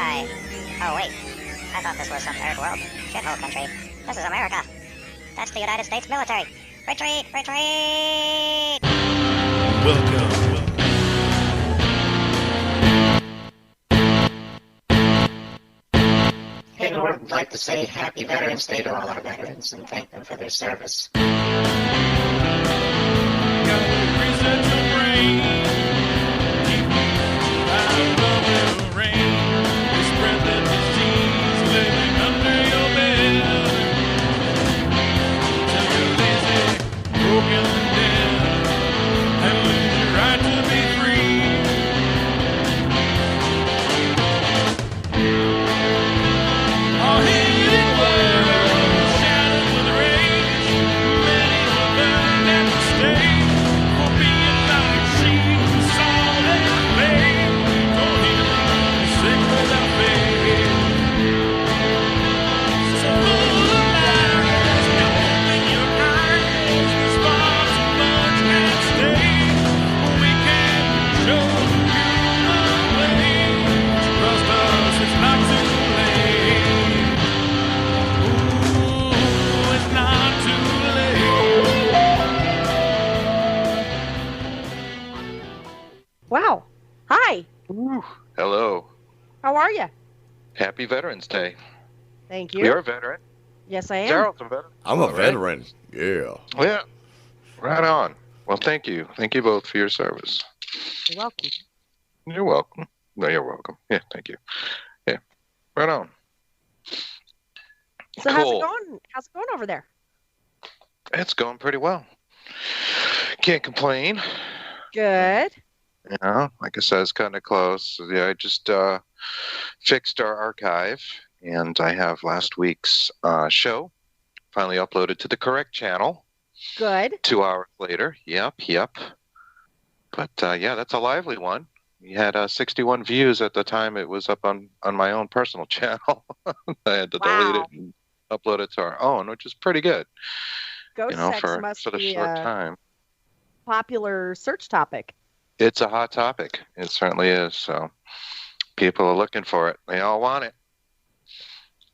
sky. Oh, wait. I thought this was some third world shithole country. This is America. That's the United States military. Retreat! Retreat! Welcome. Hidden World would like to say Happy Veterans Day to all our veterans and thank them for their service. Wow. Hi. Ooh, hello. How are you? Happy Veterans Day. Thank you. You're a veteran. Yes, I am. Daryl's a veteran. I'm a veteran. Yeah. Yeah. Right on. Well, thank you. Thank you both for your service. You're welcome. You're welcome. No, you're welcome. Yeah, thank you. Yeah. Right on. So how's it Cool. going? How's it going over there? It's going pretty well. Can't complain. Good. You know, like I said, it's kind of close. Yeah, I just fixed our archive, and I have last week's show finally uploaded to the correct channel. Good. 2 hours later. Yep. But yeah, that's a lively one. We had 61 views at the time it was up on my own personal channel. I had to delete it and upload it to our own, which is pretty good. Ghost sex must for the be short a time. popular search topic. It's a hot topic. It certainly is. So people are looking for it. They all want it.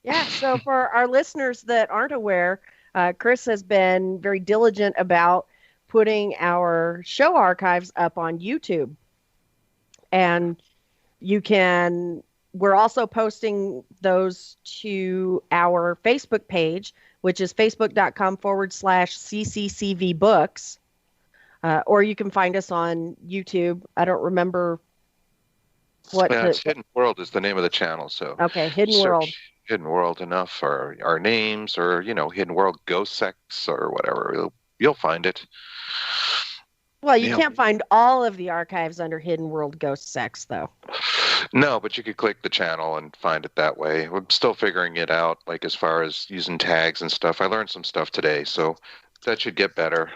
Yeah, so for our listeners that aren't aware, Chris has been very diligent about putting our show archives up on YouTube. And we're also posting those to our Facebook page, which is facebook.com/CCCV books. Or you can find us on YouTube. I don't remember what. Yeah, Hidden World is the name of the channel. So okay, Hidden search World. Hidden World enough for our names, or Hidden World Ghost Sex or whatever. You'll find it. Well, you can't find all of the archives under Hidden World Ghost Sex, though. No, but you could click the channel and find it that way. I'm still figuring it out, like as far as using tags and stuff. I learned some stuff today, so that should get better.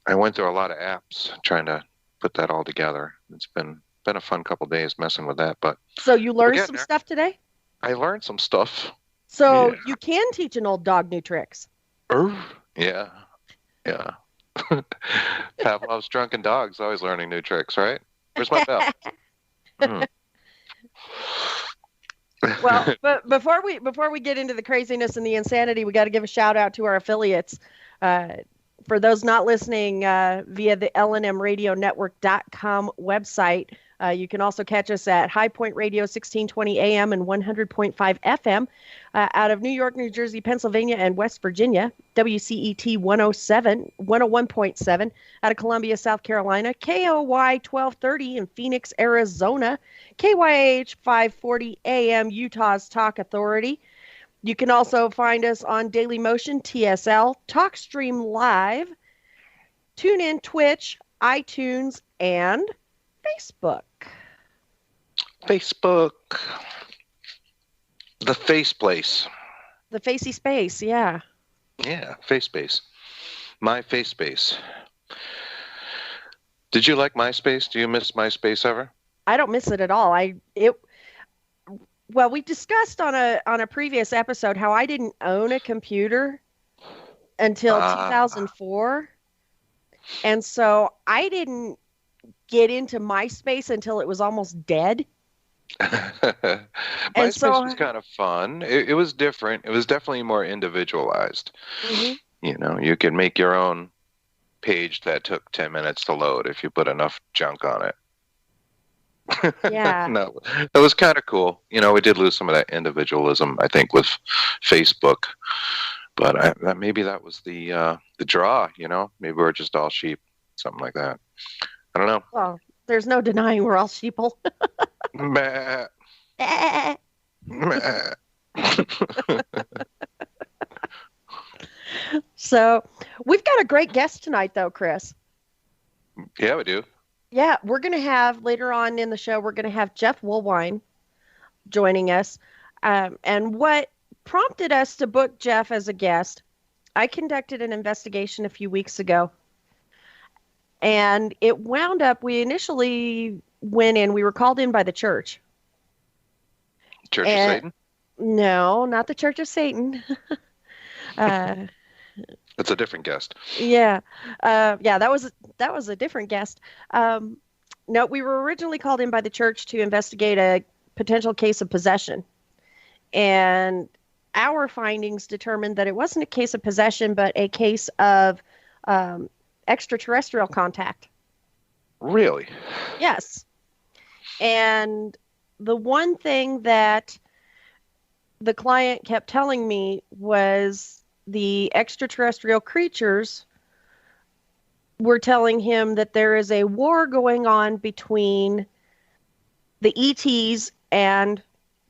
I went through a lot of apps trying to put that all together. It's been a fun couple days messing with that. But so you learned some stuff today? I learned some stuff. So you can teach an old dog new tricks. Yeah. Pavlov's drunken dog's always learning new tricks, right? Where's my bell? Well, but before we get into the craziness and the insanity, we got to give a shout out to our affiliates. For those not listening via the LNMRadioNetwork.com website, you can also catch us at High Point Radio 1620 AM and 100.5 FM out of New York, New Jersey, Pennsylvania, and West Virginia. WCET 101.7 out of Columbia, South Carolina. KOY 1230 in Phoenix, Arizona. KYH 540 AM, Utah's Talk Authority. You can also find us on Daily Motion, TSL, TalkStream Live, TuneIn, Twitch, iTunes, and Facebook. The Face Place. The Facey Space, yeah. Yeah, Face Space. My Face Space. Did you like MySpace? Do you miss MySpace ever? I don't miss it at all. Well, we discussed on a previous episode how I didn't own a computer until 2004. And so I didn't get into MySpace until it was almost dead. And so, MySpace was kind of fun. It was different. It was definitely more individualized. mhm. You know, you could make your own page that took 10 minutes to load if you put enough junk on it. Yeah. No, it was kind of cool. You know, we did lose some of that individualism, I think, with Facebook. But maybe that was the draw. You know, maybe we're just all sheep, something like that. I don't know. Well, there's no denying we're all sheeple. Meh, meh. So we've got a great guest tonight, though, Chris. Yeah, we do. Yeah, we're going to have later on in the show, we're going to have Jeff Woolwine joining us. And what prompted us to book Jeff as a guest, I conducted an investigation a few weeks ago. And it wound up, we initially went in, we were called in by the church. Church of Satan? No, not the Church of Satan. That's a different guest. Yeah. That was a different guest. No, we were originally called in by the church to investigate a potential case of possession. And our findings determined that it wasn't a case of possession, but a case of extraterrestrial contact. Really? Yes. And the one thing that the client kept telling me was the extraterrestrial creatures were telling him that there is a war going on between the ETs and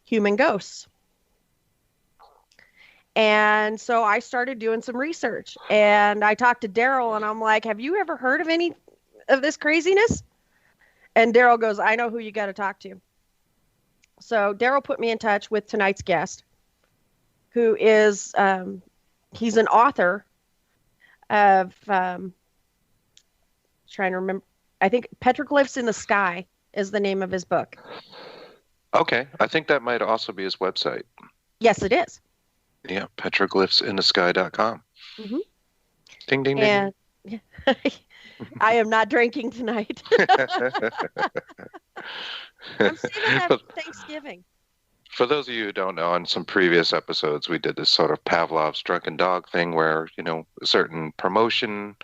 human ghosts. And so I started doing some research, and I talked to Daryl, and I'm like, have you ever heard of any of this craziness? And Daryl goes, I know who you got to talk to. So Daryl put me in touch with tonight's guest, who is, he's an author of, trying to remember, I think Petroglyphs in the Sky is the name of his book. Okay. I think that might also be his website. Yes, it is. Yeah, petroglyphsinthesky.com. Mm-hmm. Ding, ding, ding. And I am not drinking tonight. I'm saving that for Thanksgiving. For those of you who don't know, on some previous episodes, we did this sort of Pavlov's drunken dog thing where, you know, a certain promotion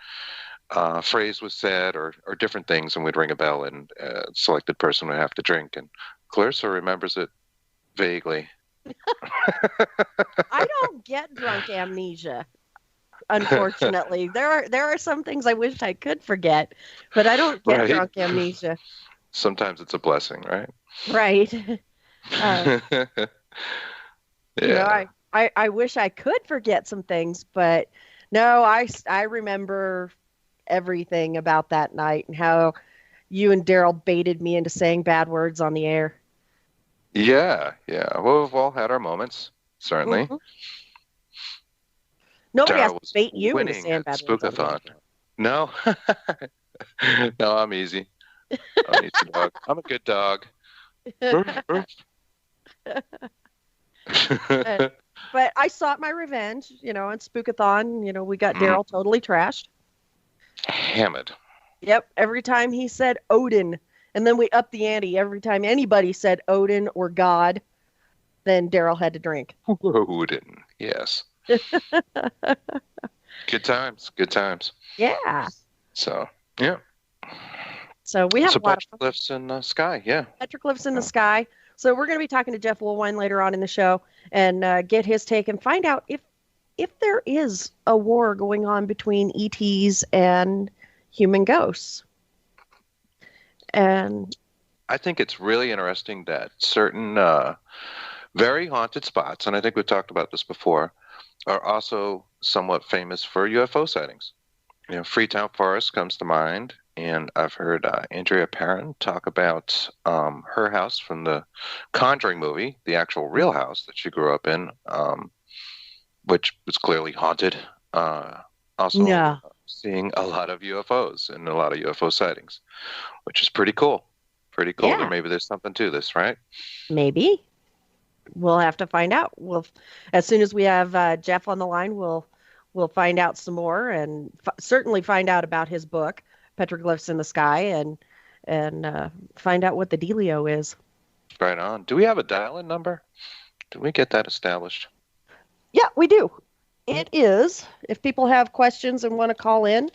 phrase was said or different things, and we'd ring a bell, and a selected person would have to drink. And Clarissa remembers it vaguely. I don't get drunk amnesia, unfortunately. There are some things I wish I could forget, but I don't get Right. drunk amnesia. Sometimes it's a blessing, right? Right. Yeah. You know, I wish I could forget some things, but no, I remember everything about that night and how you and Daryl baited me into saying bad words on the air. Yeah. Well, we've all had our moments, certainly. Mhm. Nobody has Daryl to was bait you into winning saying at bad words on the Spookathon. air. No. No, I'm easy. I'm an easy dog. I'm a good dog. But I sought my revenge, you know, on Spookathon. You know, we got Daryl totally trashed. Hammered. Yep. Every time he said Odin, and then we upped the ante. Every time anybody said Odin or God, then Daryl had to drink. Odin. Yes. Good times. Good times. Yeah. So, yeah. So we have So a lot of Petroglyphs in the Sky. Yeah. Petroglyphs in the Sky. So we're going to be talking to Jeff Woolwine later on in the show and get his take and find out if there is a war going on between ETs and human ghosts. And I think it's really interesting that certain very haunted spots, and I think we've talked about this before, are also somewhat famous for UFO sightings. You know, Freetown Forest comes to mind, and I've heard Andrea Perron talk about her house from the Conjuring movie, the actual real house that she grew up in, which was clearly haunted. Also, seeing a lot of UFOs and a lot of UFO sightings, which is pretty cool. Pretty cool. Yeah. Or maybe there's something to this, right? maybe we'll have to find out. As soon as we have Jeff on the line, we'll find out some more and certainly find out about his book, Petroglyphs in the Sky, and find out what the dealio is. Right on. Do we have a dial-in number? Did we get that established? Yeah, we do. It is. If people have questions and want to call in,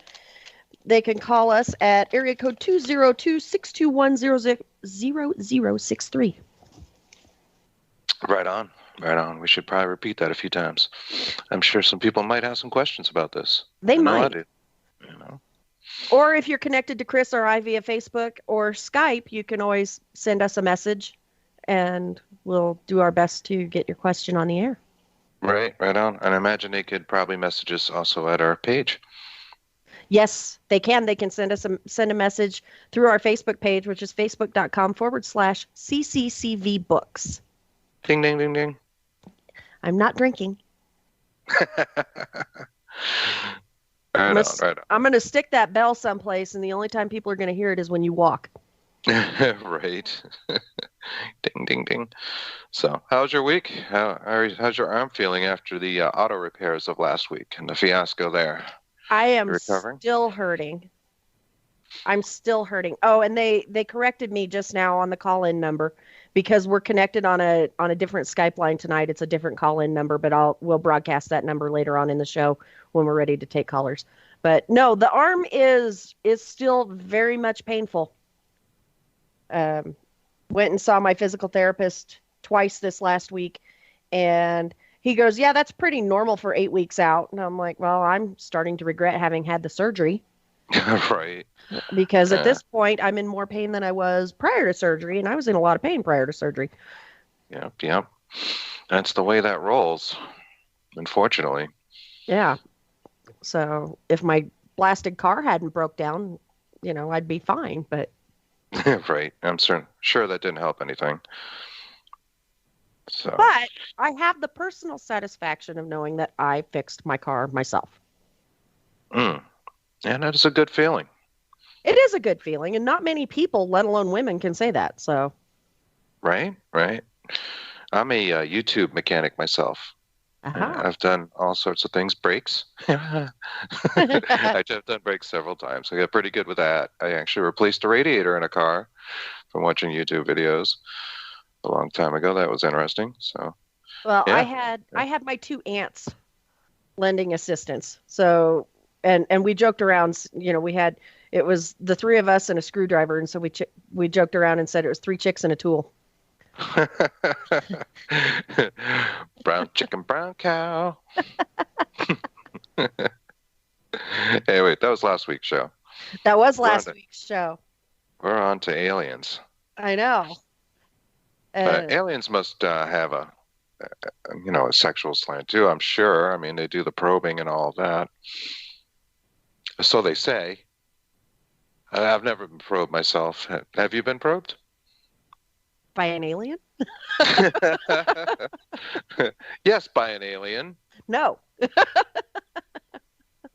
they can call us at area code 202-621-0063. Right on. Right on. We should probably repeat that a few times. I'm sure some people might have some questions about this. They I know I might. do. You know. Or if you're connected to Chris or I via Facebook or Skype, you can always send us a message, and we'll do our best to get your question on the air. Right on. And I imagine they could probably message us also at our page. Yes, they can. They can send a message through our Facebook page, which is facebook.com/CCCV books. Ding, ding, ding, ding. I'm not drinking. Right on. I'm going to stick that bell someplace, and the only time people are going to hear it is when you walk. Right. Ding, ding, ding. So, how's your week? How's your arm feeling after the auto repairs of last week and the fiasco there? I am recovering? Still hurting. I'm still hurting. Oh, and they corrected me just now on the call-in number because we're connected on a different Skype line tonight. It's a different call-in number, but we'll broadcast that number later on in the show when we're ready to take callers. But no, the arm is still very much painful. Went and saw my physical therapist twice this last week, and he goes, "Yeah, that's pretty normal for 8 weeks out." And I'm like, "Well, I'm starting to regret having had the surgery." Right. Because at this point, I'm in more pain than I was prior to surgery, and I was in a lot of pain prior to surgery. Yep. That's the way that rolls, unfortunately. Yeah. So if my blasted car hadn't broke down, I'd be fine, but... Right. I'm sure that didn't help anything. So. But I have the personal satisfaction of knowing that I fixed my car myself. And that is a good feeling. It is a good feeling, and not many people, let alone women, can say that. So. Right. I'm a YouTube mechanic myself. Uh-huh. I've done all sorts of things. Brakes. I've done brakes several times. I got pretty good with that. I actually replaced a radiator in a car from watching YouTube videos a long time ago. That was interesting. So. Well, yeah. I had my two aunts lending assistance. So, and we joked around. It was the three of us and a screwdriver, and so we joked around and said it was 3 chicks and a tool. Brown chicken, brown cow. Hey, wait, that was last week's show. That was last week's show. We're on to aliens. I know. Aliens must have a sexual slant too, I'm sure. I mean, they do the probing and all of that. So they say. I've never been probed myself. Have you been probed? By an alien? Yes, by an alien. No.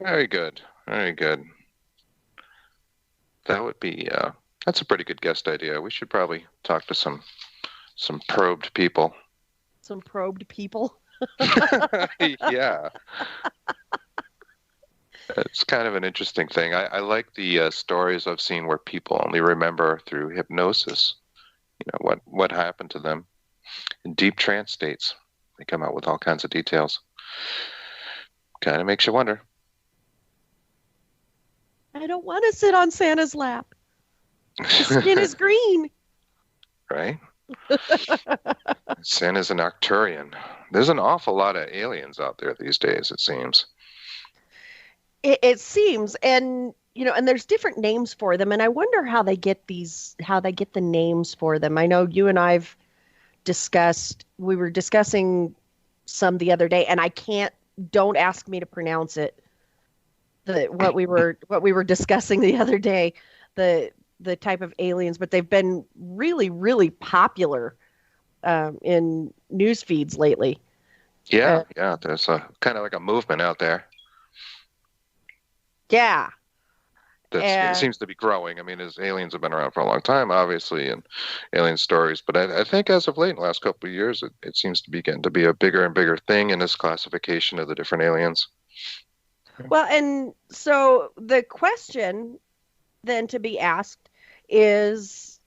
Very good. That would be, that's a pretty good guest idea. We should probably talk to some probed people. Some probed people? Yeah. It's kind of an interesting thing. I like the stories I've seen where people only remember through hypnosis, what happened to them in deep trance states. They come out with all kinds of details. Kind of makes you wonder. I don't want to sit on Santa's lap. His skin is green. Right? Santa's an Arcturian. There's an awful lot of aliens out there these days, it seems. It seems, and there's different names for them, and I wonder how they get the names for them. I know you and I've we were discussing some the other day, and don't ask me to pronounce it. What we were discussing the other day, the type of aliens, but they've been really, really popular in news feeds lately. Yeah, there's a kind of like a movement out there. Yeah. It seems to be growing. I mean, aliens have been around for a long time, obviously, and alien stories. But I think as of late, in the last couple of years, it seems to be getting to be a bigger and bigger thing in this classification of the different aliens. Well, and so the question then to be asked is,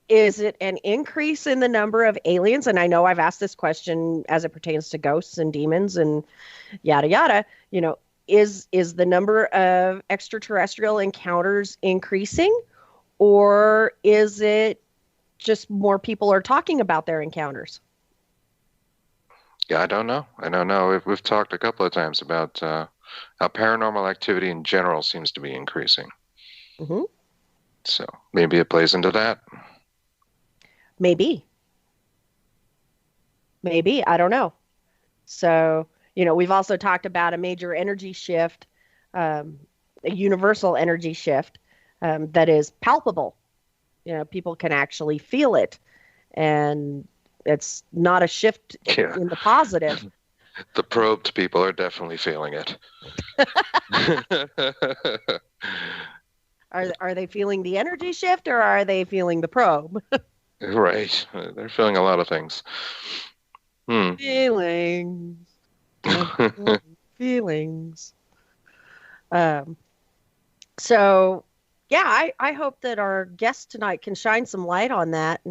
Is it an increase in the number of aliens? And I know I've asked this question as it pertains to ghosts and demons and yada yada. Is the number of extraterrestrial encounters increasing, or is it just more people are talking about their encounters? Yeah, I don't know. We've talked a couple of times about how paranormal activity in general seems to be increasing. Mm-hmm. So maybe it plays into that. Maybe. I don't know. So, we've also talked about a major energy shift, a universal energy shift that is palpable. People can actually feel it. And it's not a shift in the positive. The probed people are definitely feeling it. Are they feeling the energy shift, or are they feeling the probe? Right. They're feeling a lot of things. Feelings. Feelings. So, yeah, I hope that our guest tonight can shine some light on that.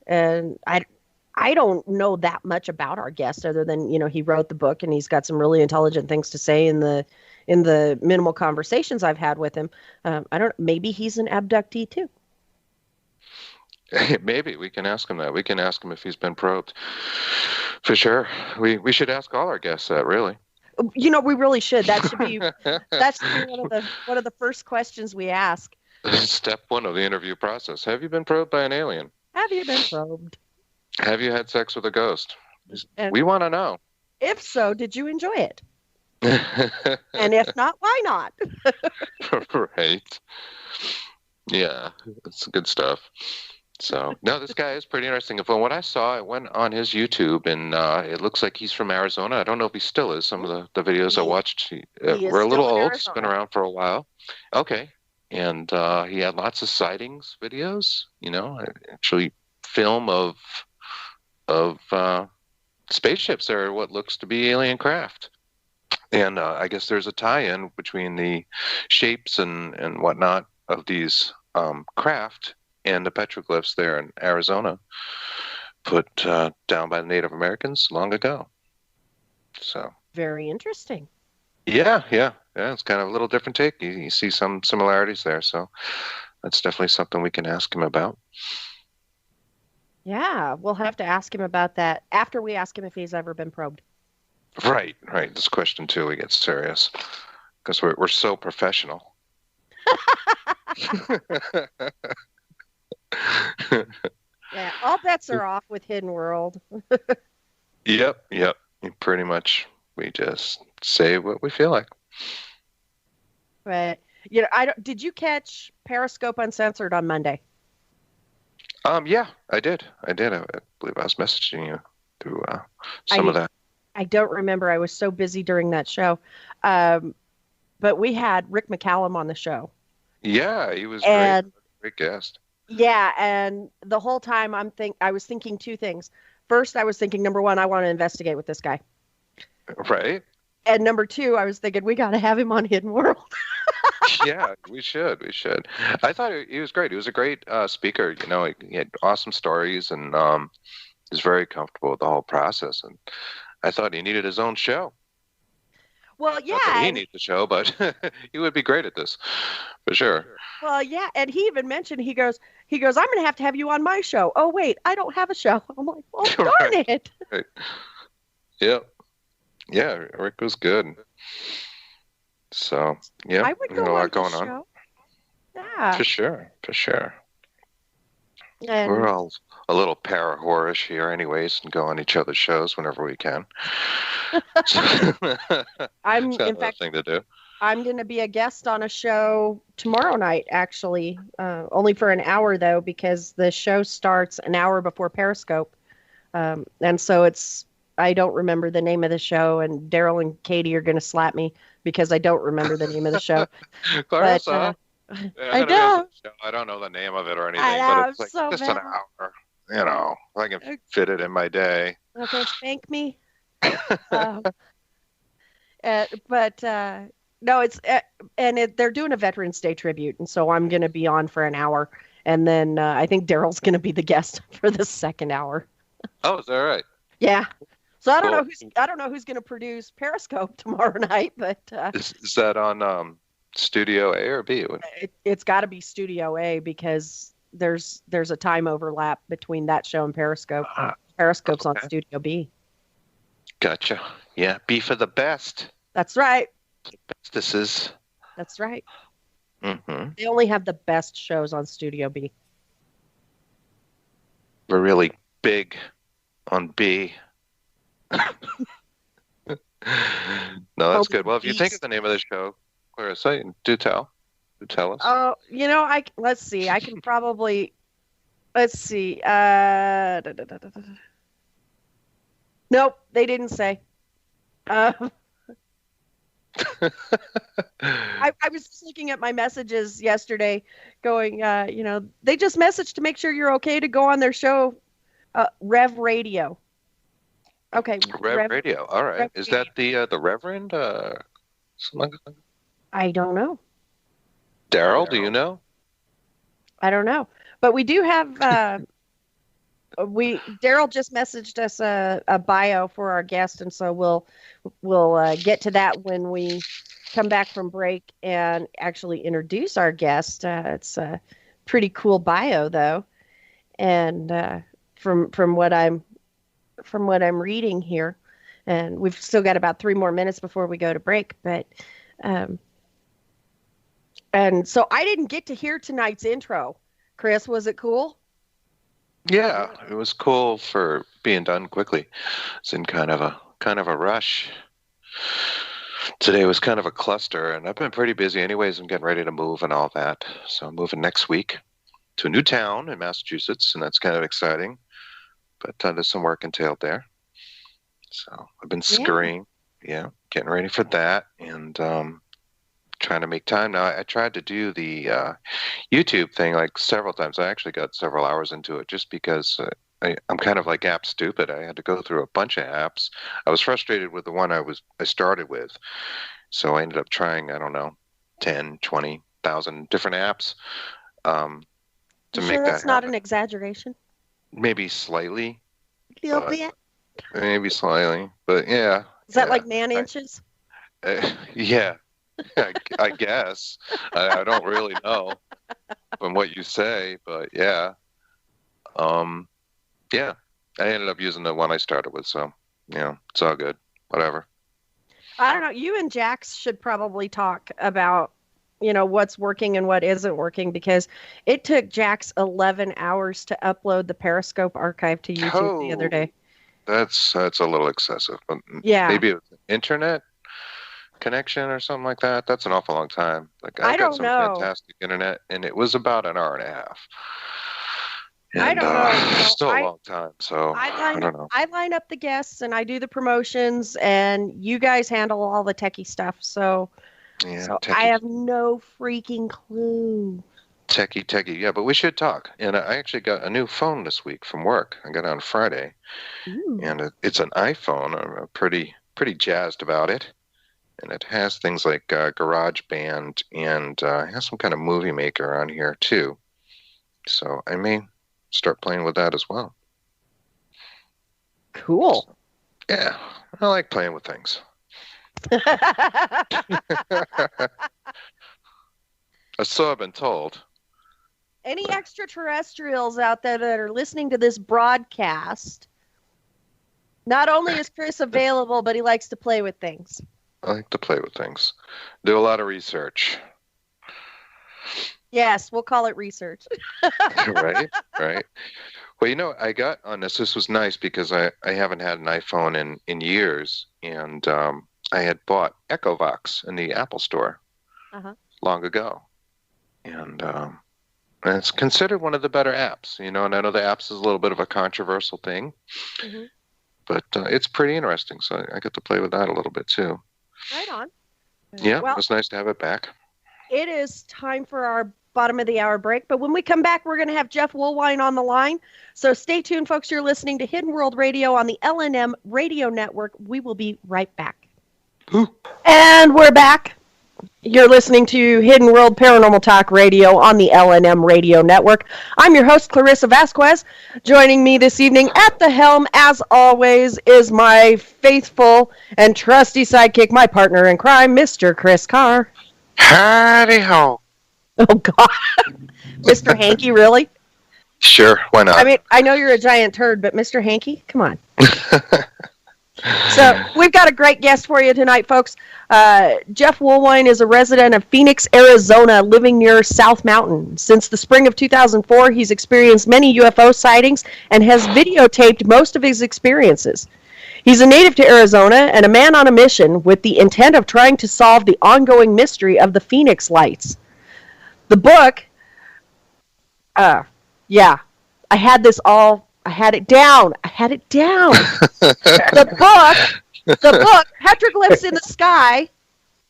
And I don't know that much about our guest other than, he wrote the book and he's got some really intelligent things to say in the minimal conversations I've had with him. Maybe he's an abductee too. Maybe we can ask him that. We can ask him if he's been probed. For sure. We should ask all our guests that, really. We really should. That should be one of the first questions we ask. Step 1 of the interview process. Have you been probed by an alien? Have you been probed? Have you had sex with a ghost? And we want to know. If so, did you enjoy it? And if not, why not? Right. Yeah, it's good stuff. So, no, this guy is pretty interesting. From what I saw, I went on his YouTube, and it looks like he's from Arizona. I don't know if he still is. Some of the videos I watched were a little old. He's been around for a while. Okay. And he had lots of sightings videos, actually film of spaceships or what looks to be alien craft. And I guess there's a tie-in between the shapes and whatnot of these craft and the petroglyphs there in Arizona put down by the Native Americans long ago. So very interesting. Yeah, it's kind of a little different take. You see some similarities there, so that's definitely something we can ask him about. Yeah, we'll have to ask him about that after we ask him if he's ever been probed. Right. This question too, we get serious because we're so professional. Yeah, all bets are off with Hidden World. Yep. Pretty much, we just say what we feel like. But did you catch Periscope Uncensored on Monday? Yeah, I did. I believe I was messaging you through some of that. I don't remember. I was so busy during that show. But we had Rick McCallum on the show. Yeah, he was great guest. Yeah, and the whole time I was thinking two things. First, I was thinking, number one, I want to investigate with this guy. Right. And number two, I was thinking, we got to have him on Hidden World. Yeah, we should. I thought he was great. He was a great speaker. He had awesome stories, and he was very comfortable with the whole process. And I thought he needed his own show. Well, yeah. Not that he needs a show, but he would be great at this, for sure. Well, yeah, and he even mentioned, he goes, I'm going to have you on my show. Oh, wait, I don't have a show. I'm like, well, darn it. Right. Yep. Yeah, Rick was good. So, yeah, I would go a lot on going his on. show. Yeah. For sure. And we're all a little para-whorish here anyways and go on each other's shows whenever we can. I'm, it's kind in of fact, a thing to do. I'm going to be a guest on a show tomorrow night, actually. Only for an hour, though, because the show starts an hour before Periscope. And so I don't remember the name of the show, and Daryl and Katie are going to slap me because I don't remember the name of the show. Clarissa, I know. I don't know the name of it or anything, I know, but it's like so just bad. an hour. If I can fit it in my day. Okay, thank me. No, it's they're doing a Veterans Day tribute, and so I'm going to be on for an hour, And then I think Daryl's going to be the guest for the second hour. Oh, is that right? Yeah. So I don't Cool. know who's going to produce Periscope tomorrow night, but Is that on Studio A or B? it's got to be Studio A because there's a time overlap between that show and Periscope. Periscope's on okay. Studio B. Gotcha. Yeah, B for the best. That's right. Bestesses. That's right. Mm-hmm. They only have the best shows on Studio B. We're really big on B. No, that's good. Well, if you think of the name of the show, Clarissa, do tell us. Oh, let's see. I can probably, let's see. Nope, they didn't say. I was just looking at my messages yesterday going, they just messaged to make sure you're okay to go on their show, Rev Radio. Okay. Rev Radio. All right. Is that the Reverend? Something like that? I don't know. Daryl, do you know? I don't know. But we do have Daryl just messaged us a bio for our guest, and so we'll get to that when we come back from break and actually introduce our guest. It's a pretty cool bio, though, and from what I'm reading here, and we've still got about 3 more minutes before we go to break, but and so I didn't get to hear tonight's intro. Chris, was it cool? Yeah, it was cool for being done quickly. It's in kind of a rush. Today was kind of a cluster, and I've been pretty busy anyways. I'm getting ready to move and all that. So I'm moving next week to a new town in Massachusetts, and that's kind of exciting. But there's some work entailed there. So I've been scurrying, getting ready for that, and trying to make time. Now, I tried to do the YouTube thing like several times. I actually got several hours into it just because I'm kind of like app stupid. I had to go through a bunch of apps. I was frustrated with the one I started with. So I ended up trying, 10, 20,000 different apps to make that that's not an exaggeration? Maybe slightly. A little bit? Maybe slightly. But yeah. Is that like man inches? Yeah. I guess. I don't really know from what you say, but yeah. Yeah. I ended up using the one I started with, so it's all good. Whatever. I don't know. You and Jax should probably talk about, what's working and what isn't working, because it took Jax 11 hours to upload the Periscope archive to YouTube the other day. That's a little excessive. But yeah. Maybe it was internet connection or something like that. That's an awful long time. Like I got some fantastic internet, and it was about an hour and a half. And, I don't know. Still a long time. So I don't know. I line up the guests and I do the promotions, and you guys handle all the techie stuff. So I have no freaking clue. Techie. Yeah, but we should talk. And I actually got a new phone this week from work. I got it on Friday. Ooh. And it's an iPhone. I'm pretty jazzed about it. And it has things like GarageBand, and it has some kind of movie maker on here too. So I may start playing with that as well. Cool. So, yeah, I like playing with things. So I've been told. Any extraterrestrials out there that are listening to this broadcast, not only is Chris available, but he likes to play with things. I like to play with things. Do a lot of research. Yes, we'll call it research. Right. Well, I got on this. This was nice because I haven't had an iPhone in years, and I had bought EchoVox in the Apple Store long ago. And it's considered one of the better apps, and I know the apps is a little bit of a controversial thing, but it's pretty interesting. So I get to play with that a little bit too. Right on. Yeah, well, it was nice to have it back. It is time for our bottom of the hour break, but when we come back, we're going to have Jeff Woolwine on the line. So stay tuned, folks. You're listening to Hidden World Radio on the LNM Radio Network. We will be right back. Ooh. And we're back. You're listening to Hidden World Paranormal Talk Radio on the LNM Radio Network. I'm your host, Clarissa Vasquez. Joining me this evening at the helm, as always, is my faithful and trusty sidekick, my partner in crime, Mr. Chris Carr. Howdy ho. Oh, God. Mr. Hanky, really? Sure, why not? I mean, I know you're a giant turd, but Mr. Hanky, come on. So we've got a great guest for you tonight, folks. Jeff Woolwine is a resident of Phoenix, Arizona, living near South Mountain. Since the spring of 2004, he's experienced many UFO sightings and has videotaped most of his experiences. He's a native to Arizona and a man on a mission with the intent of trying to solve the ongoing mystery of the Phoenix Lights. The book, I had this all... I had it down. The book, Petroglyphs in the Sky,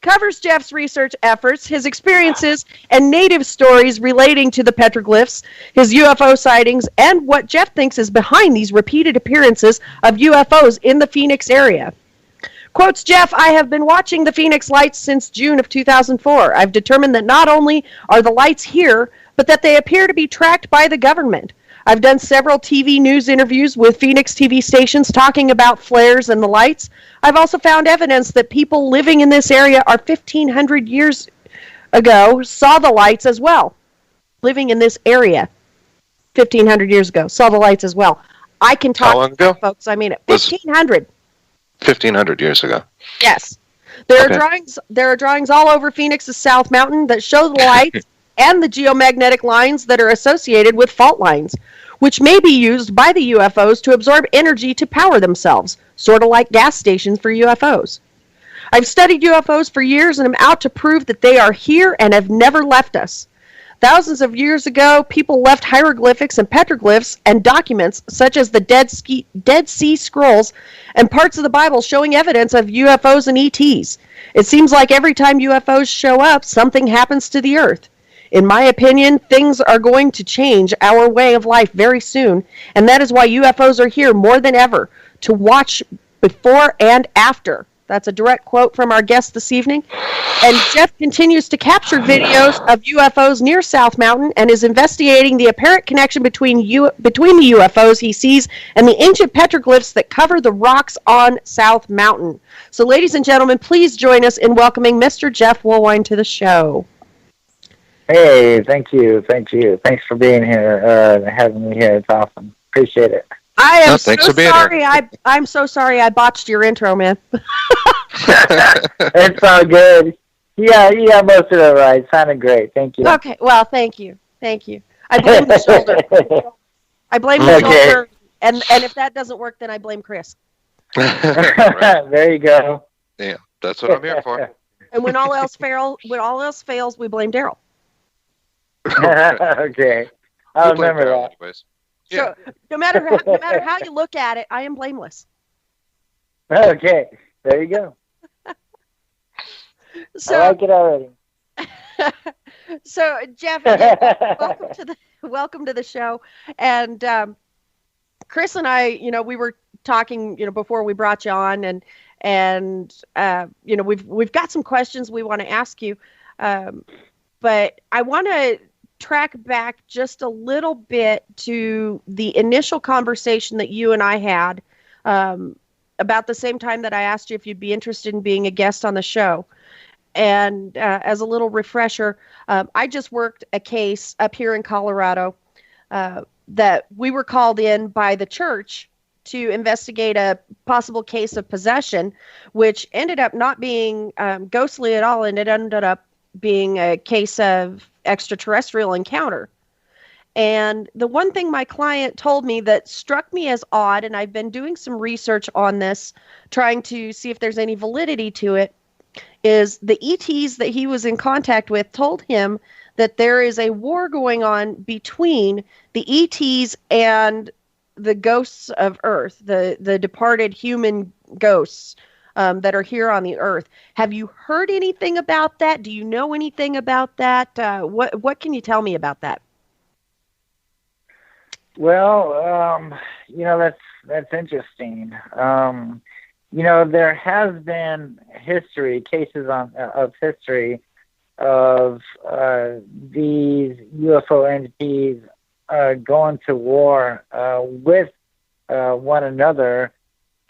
covers Jeff's research efforts, his experiences, and native stories relating to the petroglyphs, his UFO sightings, and what Jeff thinks is behind these repeated appearances of UFOs in the Phoenix area. Quotes Jeff, I have been watching the Phoenix Lights since June of 2004. I've determined that not only are the lights here, but that they appear to be tracked by the government. I've done several TV news interviews with Phoenix TV stations talking about flares and the lights. I've also found evidence that people living in this area 1,500 years ago saw the lights as well. Living in this area 1,500 years ago saw the lights as well. I can talk How long ago? Folks. I mean it. 1,500. 1,500 years ago. Yes. There are drawings all over Phoenix's South Mountain that show the lights and the geomagnetic lines that are associated with fault lines, which may be used by the UFOs to absorb energy to power themselves, sort of like gas stations for UFOs. I've studied UFOs for years and am out to prove that they are here and have never left us. Thousands of years ago, people left hieroglyphics and petroglyphs and documents such as the Dead Sea Scrolls and parts of the Bible showing evidence of UFOs and ETs. It seems like every time UFOs show up, something happens to the Earth. In my opinion, things are going to change our way of life very soon, and that is why UFOs are here more than ever, to watch before and after. That's a direct quote from our guest this evening. And Jeff continues to capture videos of UFOs near South Mountain and is investigating the apparent connection between the UFOs he sees and the ancient petroglyphs that cover the rocks on South Mountain. So, ladies and gentlemen, please join us in welcoming Mr. Jeff Woolwine to the show. Hey, thank you. Thanks for being here, having me here. It's awesome. Appreciate it. I am so sorry. I'm so sorry I botched your intro, man. It's all good. Yeah, you got most of it right. Sounded great. Thank you. Okay, well, thank you. I blame the shoulder. Shoulder, and if that doesn't work, then I blame Chris. There you go. Yeah, that's what I'm here for. And when all else fails, we blame Daryl. Okay, I'll remember that. Anyways. So Yeah. no matter how you look at it, I am blameless. Okay, there you go. So, I like it already. So Jeff, welcome to the show. And Chris and I, we were talking, before we brought you on, and we've got some questions we want to ask you, but I want to track back just a little bit to the initial conversation that you and I had about the same time that I asked you if you'd be interested in being a guest on the show. And as a little refresher, I just worked a case up here in Colorado that we were called in by the church to investigate a possible case of possession, which ended up not being ghostly at all, and it ended up being a case of extraterrestrial encounter. And the one thing my client told me that struck me as odd, and I've been doing some research on this, trying to see if there's any validity to it, is the ETs that he was in contact with told him that there is a war going on between the ETs and the ghosts of Earth, the departed human ghosts that are here on the Earth. Have you heard anything about that? Do you know anything about that? What can you tell me about that? Well, that's interesting. There has been cases of history of these UFO entities going to war with one another.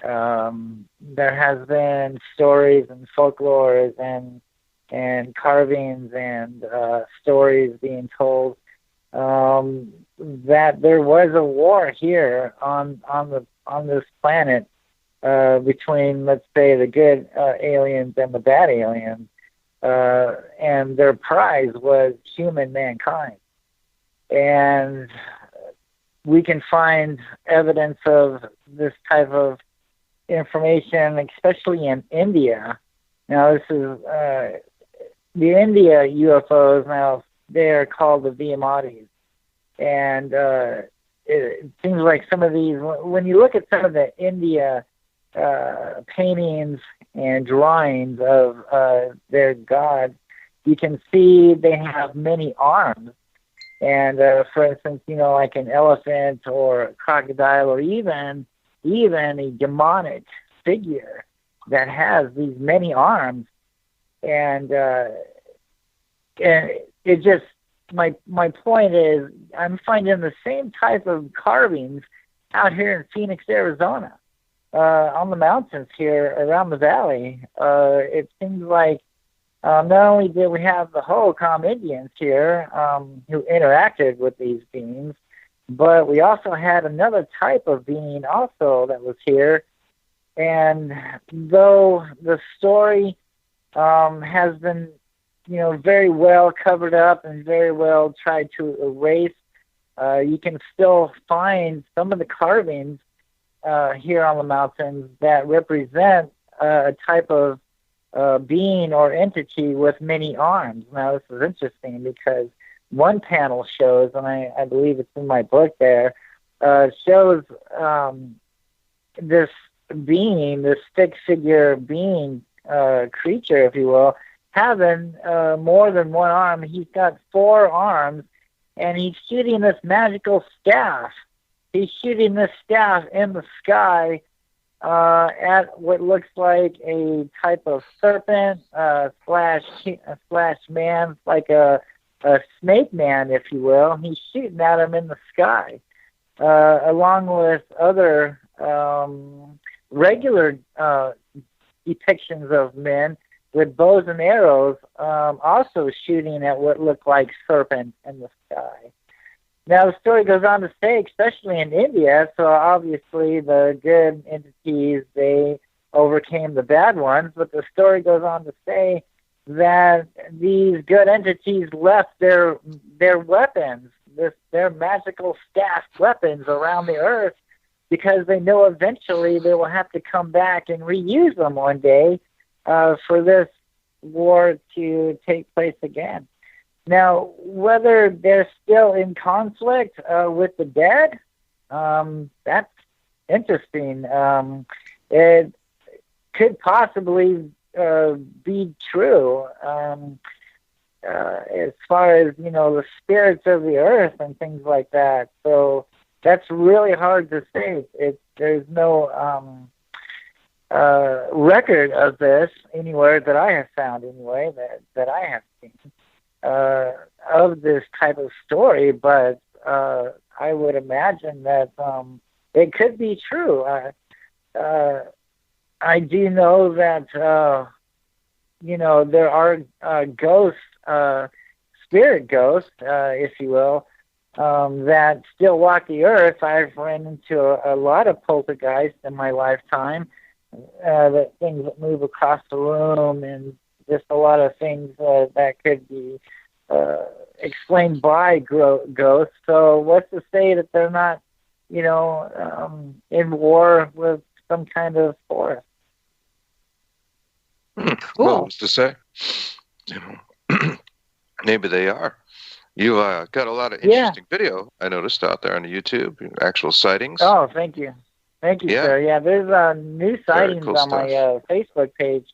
There has been stories and folklore and carvings and stories being told that there was a war here on this planet between, let's say, the good aliens and the bad aliens, and their prize was human mankind. And we can find evidence of this type of information, especially in India. Now, this is the India UFOs. Now, they are called the Viamatis. And it seems like some of these, when you look at some of the India paintings and drawings of their gods, you can see they have many arms. And for instance, like an elephant or a crocodile, or even a demonic figure that has these many arms. And it just, my point is, I'm finding the same type of carvings out here in Phoenix, Arizona, on the mountains here around the valley. It seems like not only did we have the Hohokam Indians here who interacted with these beings, but we also had another type of being also that was here. And though the story has been, very well covered up and very well tried to erase, you can still find some of the carvings here on the mountains that represent a type of being or entity with many arms. Now, this is interesting because one panel shows, and I believe it's in my book there, shows this being, this stick figure being, creature, if you will, having more than one arm. He's got 4 arms, and he's shooting this magical staff. He's shooting this staff in the sky at what looks like a type of serpent slash man, like a snake man, if you will. He's shooting at him in the sky, along with other regular depictions of men with bows and arrows, also shooting at what looked like serpents in the sky. Now, the story goes on to say, especially in India, so obviously the good entities, they overcame the bad ones, but the story goes on to say that these good entities left their weapons, their magical staff weapons around the earth, because they know eventually they will have to come back and reuse them one day for this war to take place again. Now, whether they're still in conflict with the dead, that's interesting. It could possibly be true as far as, the spirits of the earth and things like that. So that's really hard to say. There's no record of this anywhere that I have found, anyway, that I have seen. Of this type of story, but I would imagine that it could be true. I do know that there are ghosts, spirit ghosts, if you will, that still walk the earth. I've run into a lot of poltergeists in my lifetime, that things that move across the room, and just a lot of things that could be explained by ghosts. So what's to say that they're not, in war with some kind of force? Cool. Well, what's to say? Maybe they are. You got a lot of interesting video, I noticed, out there on the YouTube, actual sightings. Oh, thank you. Thank you, sir. Yeah, there's new sightings on my Facebook page.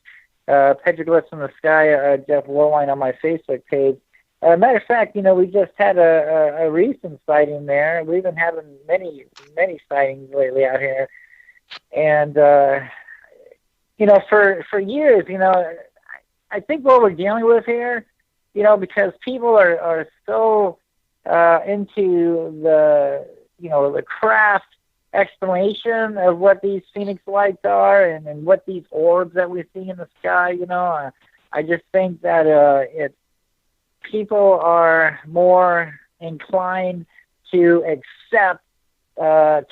Petroglyphs in the Sky, Jeff Woolwine on my Facebook page. Matter of fact, we just had a recent sighting there. We've been having many sightings lately out here. And, for years, I think what we're dealing with here because people are so into the craft explanation of what these Phoenix lights are and what these orbs that we see in the sky. I just think that people are more inclined to accept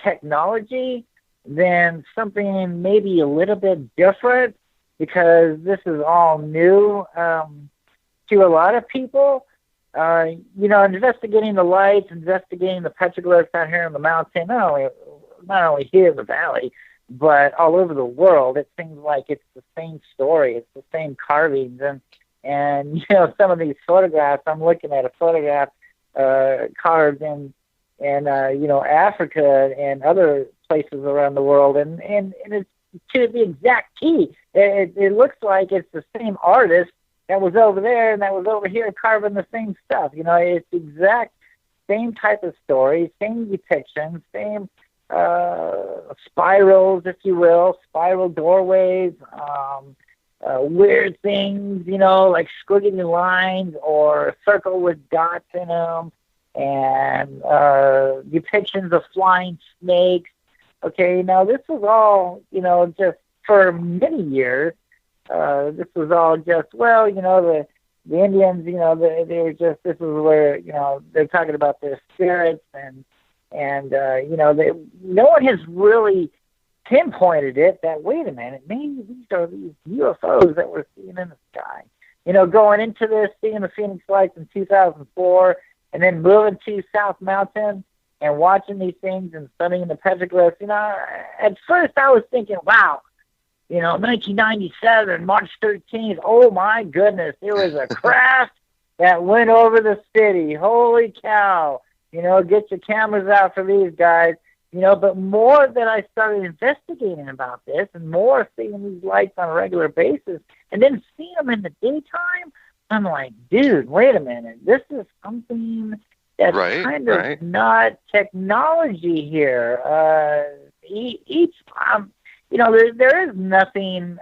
technology than something maybe a little bit different, because this is all new to a lot of people. Investigating the lights, investigating the petroglyphs out here in the mountain, not only here in the valley, but all over the world, it seems like it's the same story. It's the same carvings. And some of these photographs, I'm looking at a photograph carved in Africa and other places around the world, and it's to the exact T. It looks like it's the same artist that was over there and that was over here carving the same stuff. It's the exact same type of story, same depiction, same spirals, if you will, spiral doorways, weird things, like squiggly lines or a circle with dots in them, and depictions of flying snakes. Okay, now this was all, just for many years. This was all just, the Indians, they were just, this is where, they're talking about their spirits and no one has really pinpointed it that, wait a minute, maybe these are these UFOs that we're seeing in the sky. Going into this, seeing the Phoenix lights in 2004, and then moving to South Mountain and watching these things and studying the petroglyphs, at first I was thinking, wow, 1997, March 13th, oh my goodness, it was a craft that went over the city. Holy cow. Get your cameras out for these guys. But more that I started investigating about this and more seeing these lights on a regular basis and then seeing them in the daytime, I'm like, dude, wait a minute. This is something that's kind of not technology here. There is nothing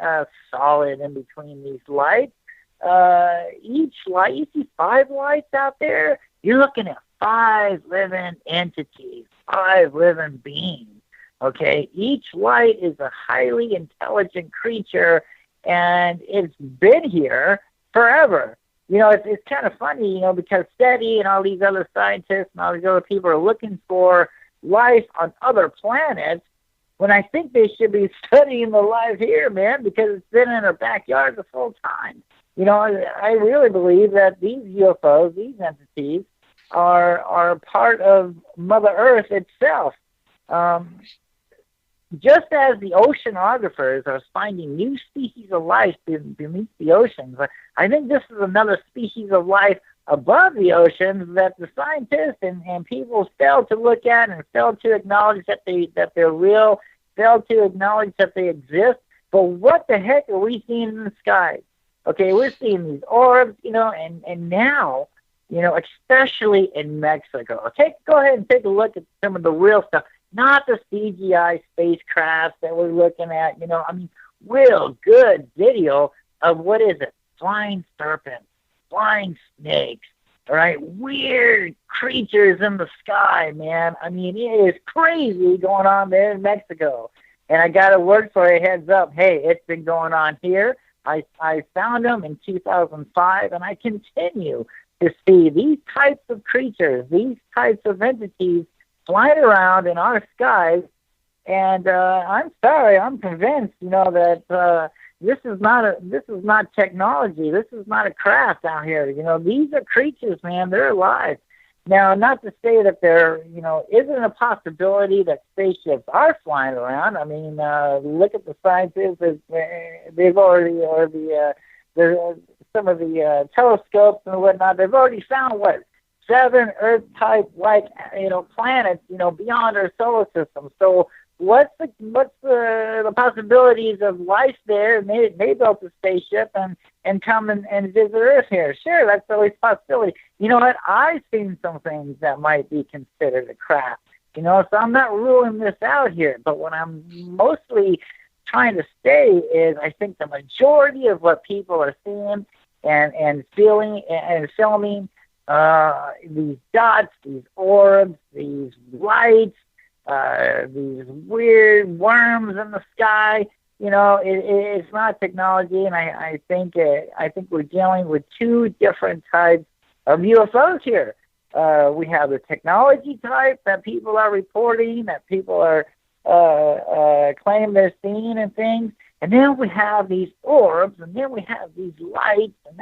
solid in between these lights. Each light, you see 5 lights out there, you're looking at 5 living entities, 5 living beings. Okay, each light is a highly intelligent creature, and it's been here forever. It's kind of funny, because SETI and all these other scientists and all these other people are looking for life on other planets, when I think they should be studying the life here, man, because it's been in our backyard this whole time. I really believe that these UFOs, these entities, are part of Mother Earth itself. Just as the oceanographers are finding new species of life beneath the oceans, I think this is another species of life above the oceans that the scientists and people fail to look at and fail to acknowledge that they're real, fail to acknowledge that they exist. But what the heck are we seeing in the sky? Okay, we're seeing these orbs, and now, especially in Mexico. Go ahead and take a look at some of the real stuff, not the CGI spacecraft that we're looking at. Real good video of what is it? Flying serpents, flying snakes, all right? Weird creatures in the sky, man. It is crazy going on there in Mexico. And I got a word for you, heads up. Hey, it's been going on here. I found them in 2005, and I continue to see these types of creatures, these types of entities flying around in our skies. And I'm sorry, I'm convinced, that this is not technology. This is not a craft out here. These are creatures, man. They're alive. Now, not to say that there, isn't a possibility that spaceships are flying around. Look at the scientists. They've already, some of the telescopes and whatnot, they've already found, 7 Earth-type, planets, beyond our solar system. So what's the possibilities of life there? And they built a spaceship and come and visit Earth here. Sure, that's always a possibility. You know what? I've seen some things that might be considered a craft. So I'm not ruling this out here. But what I'm mostly trying to say is I think the majority of what people are seeing and feeling and filming these dots, these orbs, these lights, these weird worms in the sky. You know, it's not technology, and I think we're dealing with two different types of UFOs here. We have the technology type that people are reporting, that people are claim they're seeing and things, and then we have these orbs, and then we have these lights, and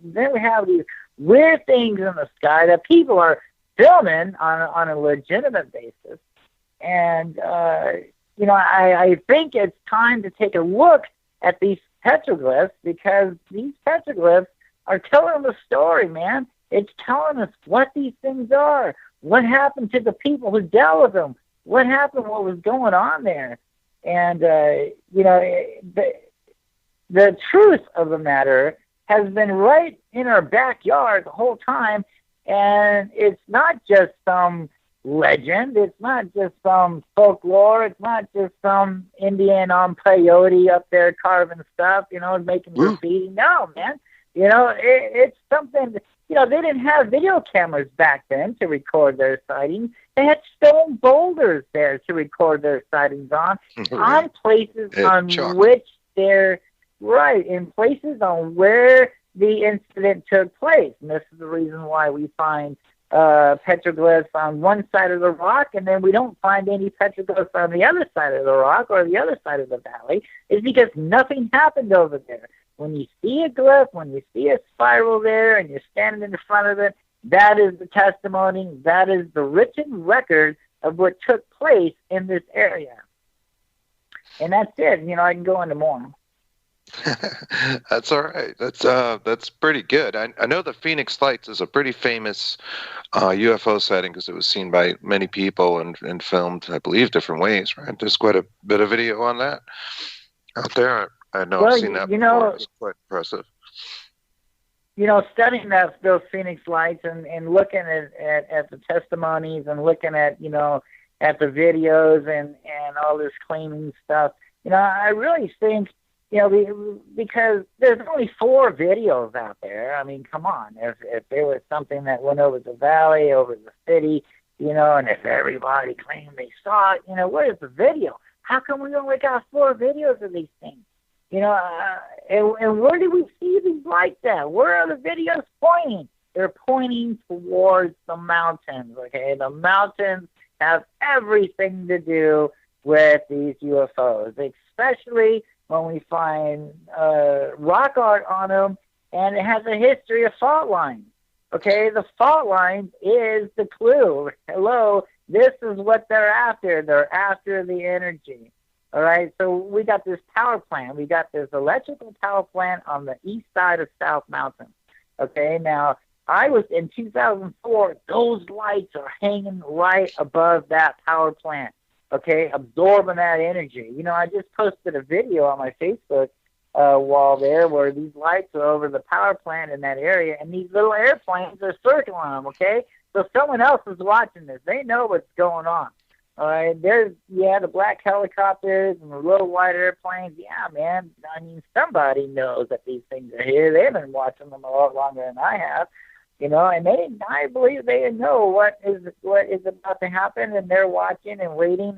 then we have these weird things in the sky that people are filming on a legitimate basis. And you know, I think it's time to take a look at these petroglyphs, because these petroglyphs are telling the story, man. It's telling us what these things are, what happened to the people who dealt with them, what happened, what was going on there. And, you know, the truth of the matter has been right in our backyard the whole time. And it's not just some legend. It's not just some folklore. It's not just some Indian on peyote up there carving stuff, you know, making graffiti. No, man. You know, it's something, you know, they didn't have video cameras back then to record their sightings. They had stone boulders there to record their sightings on places on which they're, right, in places on where the incident took place. And this is the reason why we find petroglyphs on one side of the rock, and then we don't find any petroglyphs on the other side of the rock or the other side of the valley, is because nothing happened over there. When you see a glyph, when you see a spiral there, and you're standing in front of it, that is the testimony, that is the written record of what took place in this area. And that's it. You know, I can go into more. That's all right. That's pretty good. I know the Phoenix Lights is a pretty famous UFO sighting because it was seen by many people and filmed, I believe, different ways, right? There's quite a bit of video on that out there. I know I've seen that before. It's quite impressive. You know, studying those Phoenix Lights and looking at the testimonies and looking at, you know, at the videos and all this claiming stuff, you know, I really think, you know, because there's only 4 videos out there. I mean, come on. If there was something that went over the valley, over the city, you know, and if everybody claimed they saw it, you know, where's the video? How come we only got 4 videos of these things? You know, and where do we see these lights at? Where are the videos pointing? They're pointing towards the mountains, okay? The mountains have everything to do with these UFOs, especially when we find rock art on them, and it has a history of fault lines, okay? The fault lines is the clue. Hello, this is what they're after. They're after the energy. All right, so we got this power plant. We got this electrical power plant on the east side of South Mountain. Okay, now, I was in 2004, those lights are hanging right above that power plant, okay, absorbing that energy. You know, I just posted a video on my Facebook wall there where these lights are over the power plant in that area, and these little airplanes are circling them, okay? So someone else is watching this. They know what's going on. All right, there's, the black helicopters and the little white airplanes. Yeah, man, I mean, somebody knows that these things are here. They've been watching them a lot longer than I have, you know, and I believe they know what is about to happen, and they're watching and waiting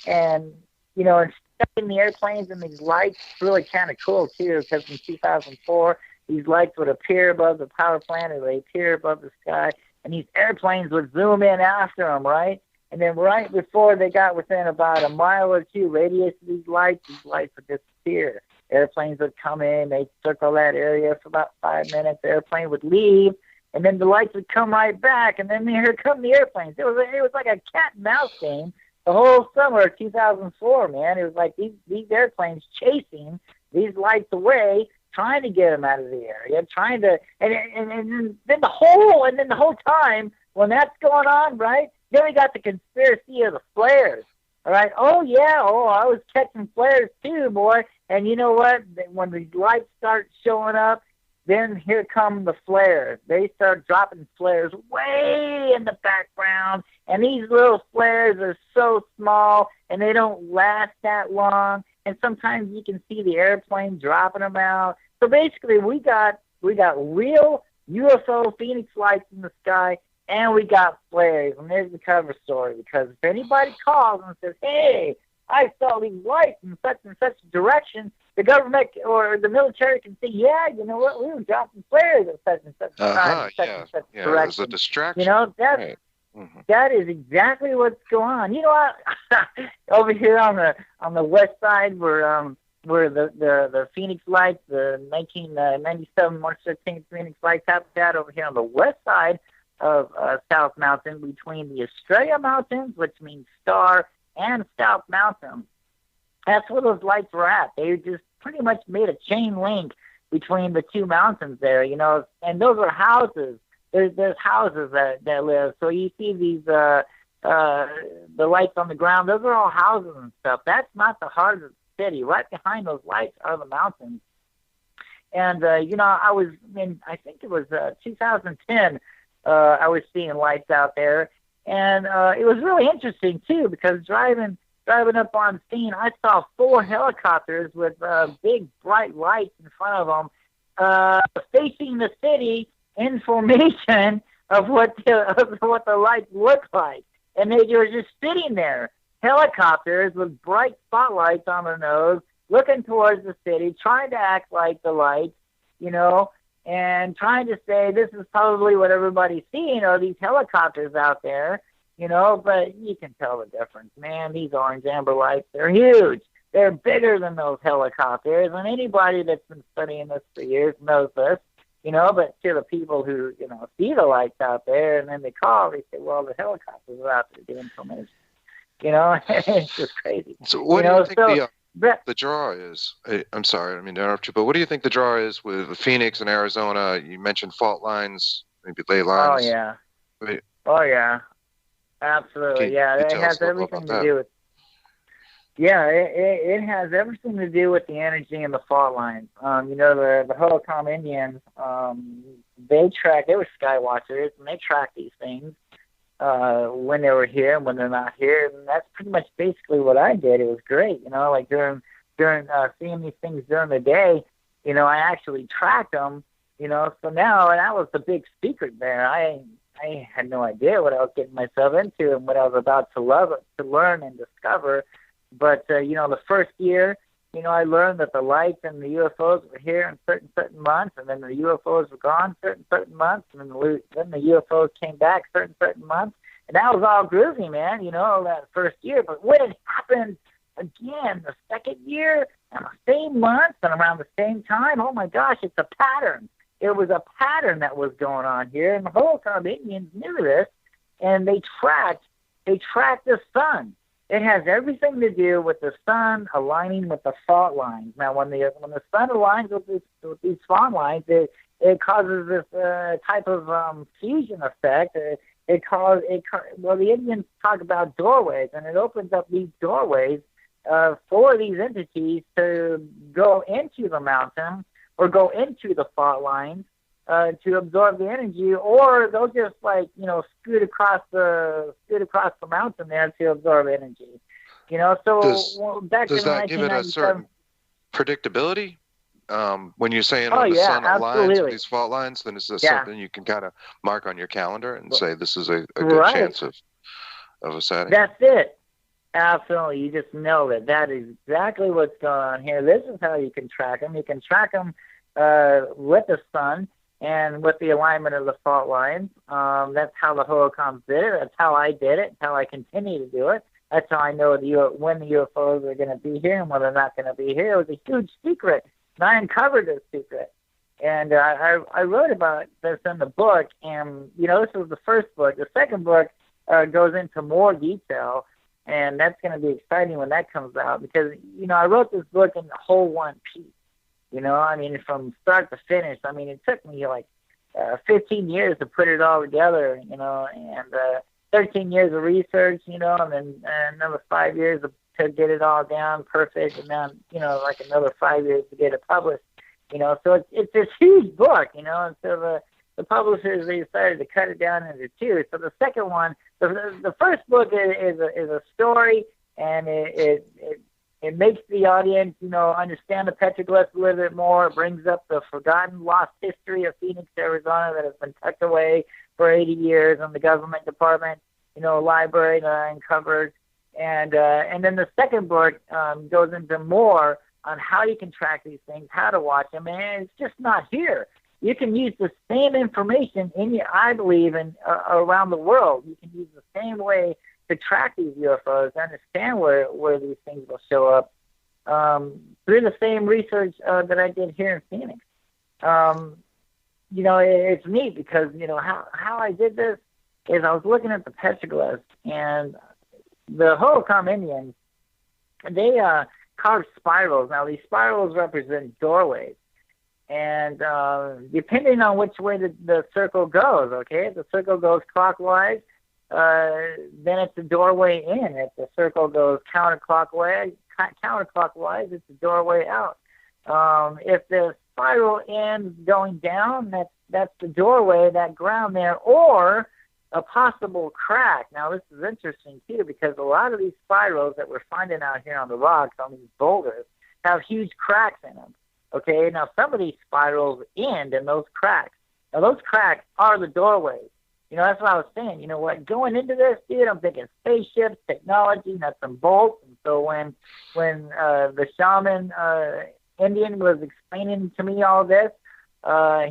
and you know, and studying the airplanes and these lights. It's really kind of cool, too, because in 2004, these lights would appear above the power plant, or they appear above the sky, and these airplanes would zoom in after them, right? And then right before they got within about a mile or 2 radius of these lights would disappear. Airplanes would come in, they'd circle that area for about 5 minutes, the airplane would leave, and then the lights would come right back, and then here come the airplanes. It was like a cat and mouse game the whole summer of 2004, man. It was like these airplanes chasing these lights away, trying to get them out of the area, trying to, and then the whole time when that's going on, right? Then we got the conspiracy of the flares. All right. Oh, yeah. Oh, I was catching flares too, boy. And you know what? When the lights start showing up, then here come the flares. They start dropping flares way in the background. And these little flares are so small, and they don't last that long. And sometimes you can see the airplane dropping them out. So basically, we got real UFO Phoenix lights in the sky, and we got flares. And there's the cover story, because if anybody calls and says, "Hey, I saw these lights in such and such direction," the government or the military can say, "Yeah, you know what? We were dropping flares at such and such time, such and such yeah, direction." it was a distraction. You know, Right. that is exactly what's going on. You know what? Over here on the west side, where the Phoenix lights, the 1997 March 13th Phoenix lights habitat, over here on the west side of South Mountain, between the Australia Mountains, which means star, and South Mountain. That's where those lights were at. They just pretty much made a chain link between the two mountains there, you know, and those are houses. There's houses that live. So you see these the lights on the ground. Those are all houses and stuff. That's not the heart of the city. Right behind those lights are the mountains. And you know, I think it was 2010. I was seeing lights out there, and it was really interesting too, because driving up on scene, I saw 4 helicopters with big bright lights in front of them, facing the city in formation of what the lights look like, and they were just sitting there, helicopters with bright spotlights on their nose, looking towards the city, trying to act like the lights, you know, and trying to say this is probably what everybody's seeing, are these helicopters out there, you know. But you can tell the difference, man. These orange amber lights, they're huge. They're bigger than those helicopters, and anybody that's been studying this for years knows this. You know, but to the people who, you know, see the lights out there and then they call, they say, well, the helicopters are out there doing information. You know, it's just crazy. So what do you think the draw is? I'm sorry, I don't mean to interrupt you, but what do you think the draw is with Phoenix and Arizona? You mentioned fault lines, maybe ley lines. Oh, yeah. Wait. Oh, yeah. Absolutely. It has everything to do with... Yeah, it has everything to do with the energy and the fault lines. You know, the Hohokam Indians, they were sky watchers, and they track these things when they were here and when they're not here. And that's pretty much basically what I did. It was great, you know, like during seeing these things during the day, you know, I actually tracked them, you know. So now, and that was the big secret there. I had no idea what I was getting myself into and what I was about to learn and discover. But, you know, the first year, you know, I learned that the lights and the UFOs were here in certain months, and then the UFOs were gone certain months, and then the UFOs came back certain months. And that was all groovy, man, you know, that first year. But when it happened again, the second year, and the same month and around the same time, oh, my gosh, it's a pattern. It was a pattern that was going on here, and the Hohokam Indians knew this, and they tracked the sun. It has everything to do with the sun aligning with the fault lines. Now, when the sun aligns with these fault lines, it causes this type of fusion effect. Well, the Indians talk about doorways, and it opens up these doorways for these entities to go into the mountain or go into the fault lines to absorb the energy, or they'll just, like, you know, scoot across the mountain there to absorb energy. You know, so does that give it a certain predictability? When you're saying when the sun aligns with these fault lines, then is this something you can kind of mark on your calendar and say this is a good chance of a setting? That's it. Absolutely. You just know that is exactly what's going on here. This is how you can track them. You can track them with the sun and with the alignment of the fault lines. That's how the Hohokams did it. That's how I did it. That's how I continue to do it. That's how I know when the UFOs are going to be here and when they're not going to be here. It was a huge secret, and I uncovered this secret. And I wrote about this in the book, and, you know, this was the first book. The second book goes into more detail, and that's going to be exciting when that comes out, because, you know, I wrote this book in the whole one piece. You know, I mean, from start to finish. I mean, it took me like 15 years to put it all together, you know, and 13 years of research, you know, and then another 5 years to get it all down perfect, and then, you know, like another 5 years to get it published, you know. So it's this huge book, you know, and so the publishers, they decided to cut it down into two. So the second one, the first book is a story, and it It makes the audience, understand the petroglyphs a little bit more. It brings up the forgotten, lost history of Phoenix, Arizona that has been tucked away for 80 years in the government department, library that I uncovered. And then the second book goes into more on how you can track these things, how to watch them, and it's just not here. You can use the same information I believe, around the world. You can use the same way to track these UFOs, understand where these things will show up through the same research that I did here in Phoenix. It's neat because, how I did this is I was looking at the petroglyphs, and the Hohokam Indians, they carved spirals. Now, these spirals represent doorways. And depending on which way the circle goes, okay, if the circle goes clockwise, then it's a doorway in. If the circle goes counterclockwise, it's a doorway out. If the spiral ends going down, that's the doorway, that ground there, or a possible crack. Now, this is interesting, too, because a lot of these spirals that we're finding out here on the rocks, on these boulders, have huge cracks in them. Okay, now some of these spirals end in those cracks. Now, those cracks are the doorways. That's what I was saying. You know what? Going into this, dude, I'm thinking spaceships, technology, nuts and bolts. And so when the shaman Indian was explaining to me all this,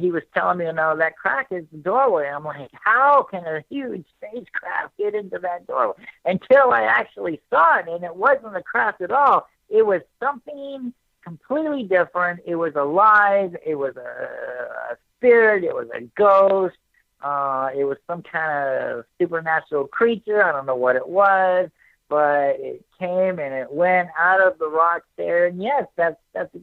he was telling me, that crack is the doorway. I'm like, how can a huge spacecraft get into that doorway? Until I actually saw it, and it wasn't a craft at all. It was something completely different. It was alive. It was a spirit. It was a ghost. It was some kind of supernatural creature. I don't know what it was, but it came and it went out of the rocks there. And yes,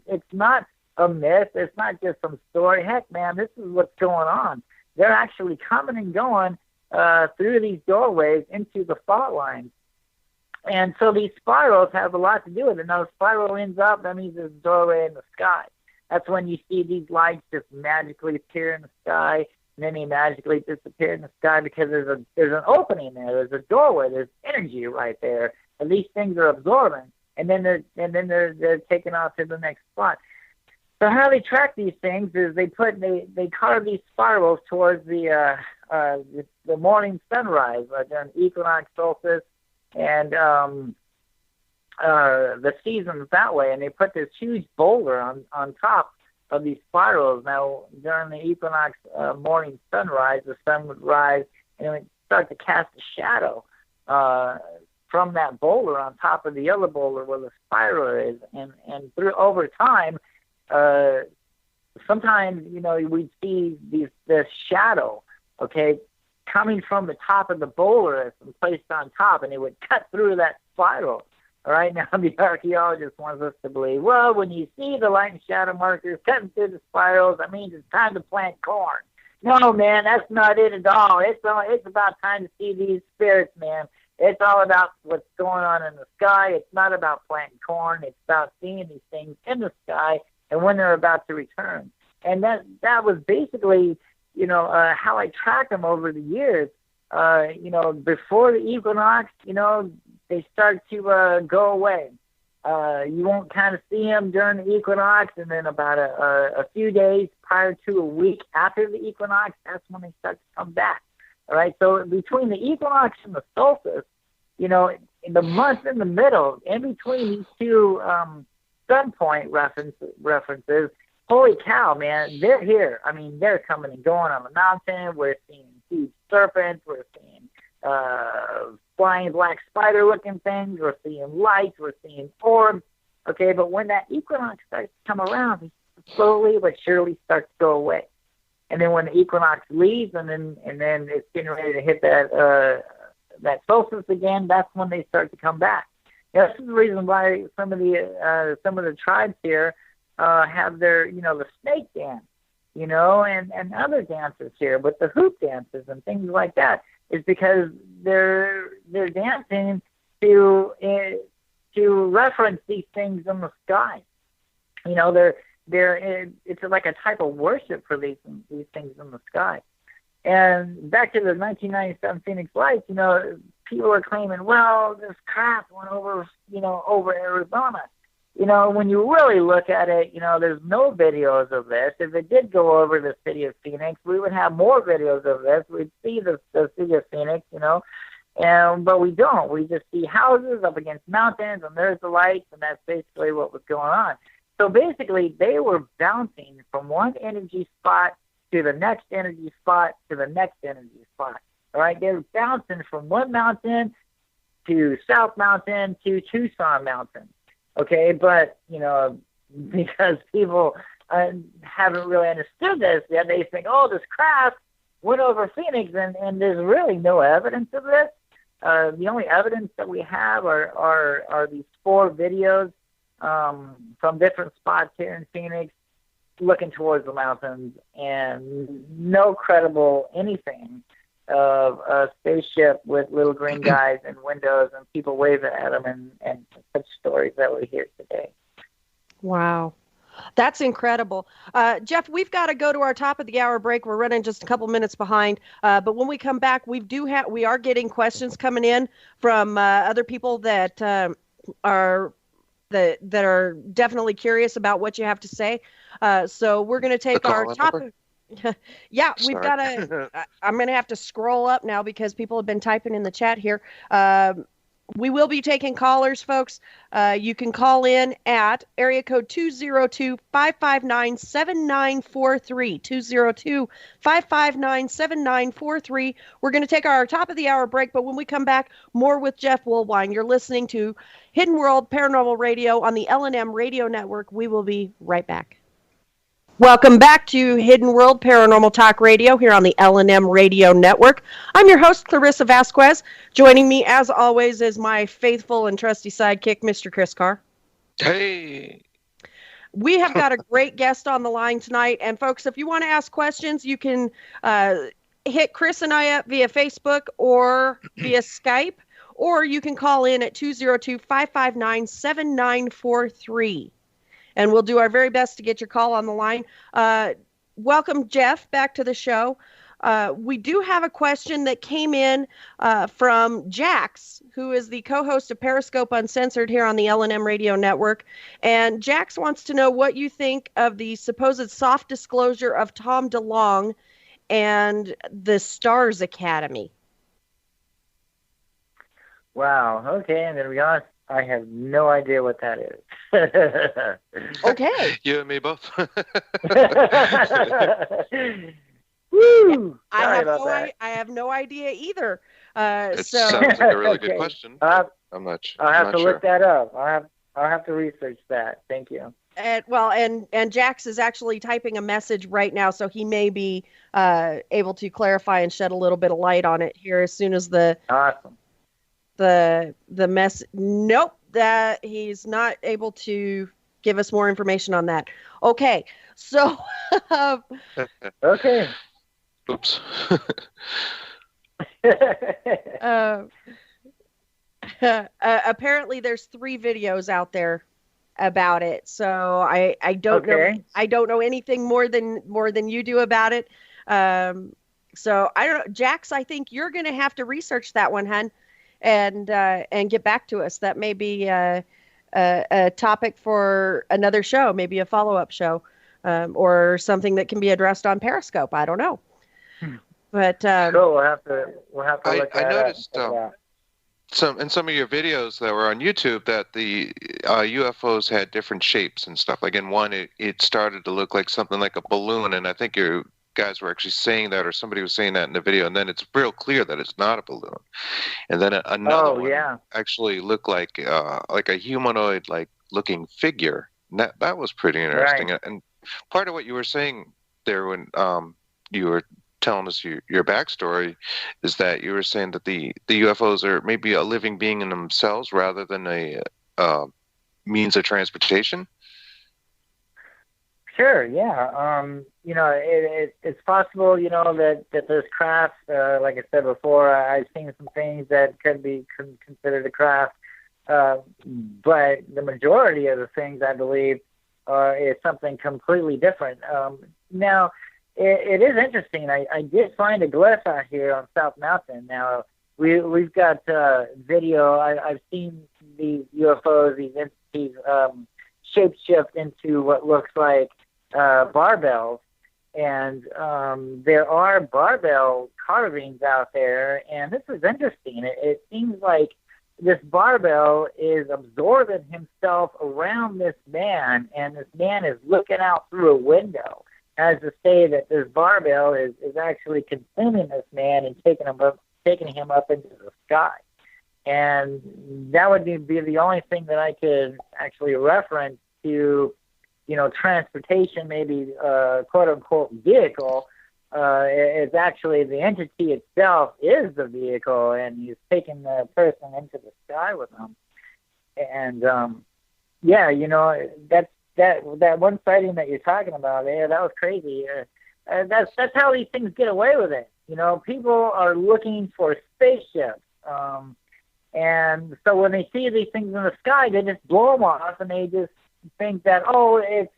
it's not a myth. It's not just some story. Heck, man, this is what's going on. They're actually coming and going through these doorways into the fault lines. And so these spirals have a lot to do with it. Now, the spiral ends up, that means there's a doorway in the sky. That's when you see these lights just magically appear in the sky, and then they magically disappear in the sky because there's an opening there. There's a doorway. There's energy right there. And these things are absorbing, and then they're taken off to the next spot. So how they track these things is they carve these spirals towards the morning sunrise during equinox, solstice, and the seasons that way, and they put this huge boulder on top of these spirals. Now, during the equinox morning sunrise, the sun would rise, and it would start to cast a shadow from that boulder on top of the other boulder where the spiral is, and through over time, sometimes we'd see this shadow, okay, coming from the top of the boulder and placed on top, and it would cut through that spiral. All right, now the archaeologist wants us to believe, well, when you see the light and shadow markers cutting through the spirals, that means it's time to plant corn. No, man, that's not it at all. It's about time to see these spirits, man. It's all about what's going on in the sky. It's not about planting corn. It's about seeing these things in the sky and when they're about to return. And that was basically how I tracked them over the years. Before the equinox, they start to go away. You won't kind of see them during the equinox, and then about a few days prior to a week after the equinox, that's when they start to come back. All right, so between the equinox and the solstice, in the month in the middle, in between these two sun point references, holy cow, man, they're here. I mean, they're coming and going on the mountain. We're seeing huge serpents. We're seeing flying black spider-looking things. We're seeing lights. We're seeing orbs. Okay, but when that equinox starts to come around, it slowly but surely starts to go away. And then when the equinox leaves, and then it's getting ready to hit that solstice again, that's when they start to come back. This is the reason why some of the tribes here have their, the snake dance, and other dances here, but the hoop dances and things like that is because they're dancing to reference these things in the sky. It's like a type of worship for these things in the sky. And back to the 1997 Phoenix Lights, people are claiming, well, this craft went over Arizona. when you really look at it, there's no videos of this. If it did go over the city of Phoenix, we would have more videos of this. We'd see the city of Phoenix, but we don't. We just see houses up against mountains, and there's the lights, and that's basically what was going on. So basically, they were bouncing from one energy spot to the next energy spot to the next energy spot. All right, they were bouncing from one mountain to South Mountain to Tucson Mountain. Okay, but, because people haven't really understood this yet, they think, oh, this craft went over Phoenix, and there's really no evidence of this. The only evidence that we have are these 4 videos from different spots here in Phoenix looking towards the mountains, and no credible anything of a spaceship with little green guys and windows and people waving at them and such stories that we hear today. Wow. That's incredible. Jeff, we've got to go to our top of the hour break. We're running just a couple minutes behind. But when we come back, we are getting questions coming in from other people that are definitely curious about what you have to say. So we're going to take our top. Yeah, we've got to. I'm going to have to scroll up now because people have been typing in the chat here. We will be taking callers, folks. You can call in at area code 202-559-7943. 202-559-7943. We're going to take our top of the hour break, but when we come back, more with Jeff Woolwine. You're listening to Hidden World Paranormal Radio on the L&M Radio Network. We will be right back. Welcome back to Hidden World Paranormal Talk Radio here on the L&M Radio Network. I'm your host, Clarissa Vasquez. Joining me, as always, is my faithful and trusty sidekick, Mr. Chris Carr. Hey! We have got a great guest on the line tonight. And, folks, if you want to ask questions, you can hit Chris and I up via Facebook or via Skype, or you can call in at 202-559-7943. And we'll do our very best to get your call on the line. Welcome, Jeff, back to the show. We do have a question that came in from Jax, who is the co-host of Periscope Uncensored here on the L&M Radio Network. And Jax wants to know what you think of the supposed soft disclosure of Tom DeLonge and the Stars Academy. Wow. Okay, I'm going to be honest. I have no idea what that is. Okay. You and me both. Woo! I have no idea either. It sounds like a really good question. I'll have to look that up. I'll have to research that. Thank you. And Jax is actually typing a message right now, so he may be able to clarify and shed a little bit of light on it here as soon as awesome. The mess. Nope, that he's not able to give us more information on that. Okay, so okay. Oops. Apparently there's 3 videos out there about it, so I don't know. I don't know anything more than you do about it. So I don't know, Jax. I think you're going to have to research that one, hun. And get back to us. That may be a topic for another show, maybe a follow-up show, or something that can be addressed on Periscope. I don't know. But sure, we'll have to look at it. I noticed in some of your videos that were on YouTube that the UFOs had different shapes and stuff. Like in one, it started to look like something like a balloon, and I think you guys were actually saying that, or somebody was saying that in the video, and then it's real clear that it's not a balloon. And then another one actually looked like a humanoid looking figure. And that was pretty interesting. Right. And part of what you were saying there when you were telling us your backstory is that you were saying that the UFOs are maybe a living being in themselves rather than a means of transportation. Sure, yeah. It's possible, that this craft, like I said before, I've seen some things that could be considered a craft, but the majority of the things, I believe, is something completely different. Now, it is interesting. I did find a glyph out here on South Mountain. Now, we've got video. I've seen these UFOs, these entities, shapeshift into what looks like barbells. And there are barbell carvings out there, and this is interesting. It seems like this barbell is absorbing himself around this man, and this man is looking out through a window, as to say that this barbell is actually consuming this man and taking him up into the sky. And that would be the only thing that I could actually reference to, transportation, maybe quote unquote vehicle. It's actually the entity itself is the vehicle, and he's taking the person into the sky with him. And that one sighting that you're talking about there, that was crazy. That's how these things get away with it. People are looking for spaceships. And so when they see these things in the sky, they just blow them off, and they just think that, it's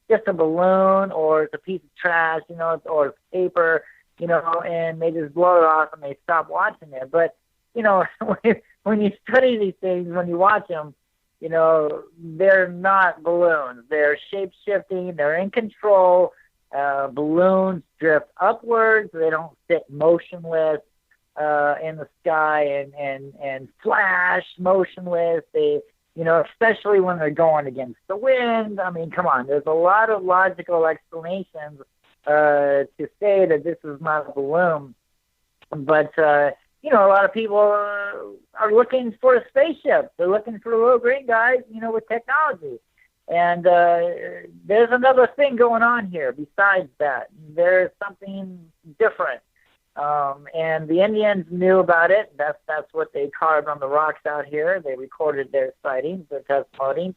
just a balloon, or it's a piece of trash, or it's paper, and they just blow it off and they stop watching it. But, when you study these things, when you watch them, they're not balloons. They're shape-shifting. They're in control. Balloons drift upwards. They don't sit motionless in the sky and flash motionless. They, especially when they're going against the wind. I mean, come on. There's a lot of logical explanations to say that this is not a balloon. But, a lot of people are looking for a spaceship. They're looking for little green guys, with technology. And there's another thing going on here besides that. There's something different. And the Indians knew about it. That's what they carved on the rocks out here. They recorded their sightings, their testimonies,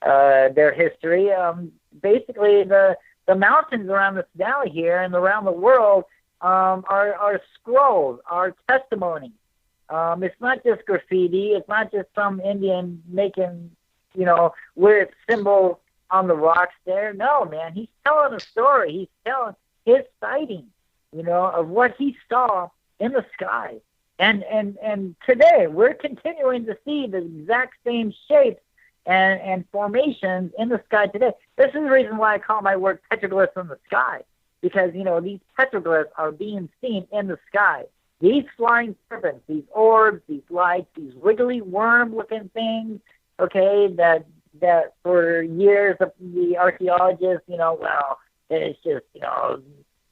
their history. Basically, the mountains around this valley here and around the world are scrolls, are testimonies. It's not just graffiti. It's not just some Indian making, weird symbols on the rocks there. No, man, he's telling a story. He's telling his sightings, of what he saw in the sky. And today we're continuing to see the exact same shapes and formations in the sky today. This is the reason why I call my work Petroglyphs in the Sky, because, these petroglyphs are being seen in the sky. These flying serpents, these orbs, these lights, these wiggly worm-looking things, okay, that for years the archaeologists, it's just,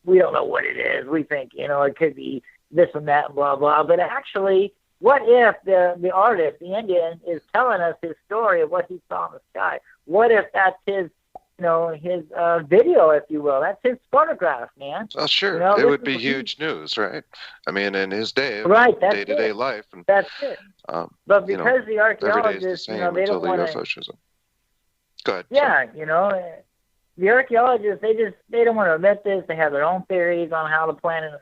we don't know what it is. We think, it could be this and that and blah, blah. But actually, what if the artist, the Indian, is telling us his story of what he saw in the sky? What if that's his video, if you will? That's his photograph, man. Well, sure. It would be huge news, right? I mean, in his day-to-day life. And, that's it. But because the archaeologists, they don't want to... Go ahead. Yeah, the archaeologists, they don't want to admit this. They have their own theories on how the planet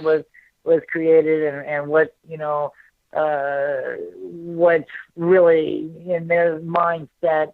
was created and what what really in their mindset,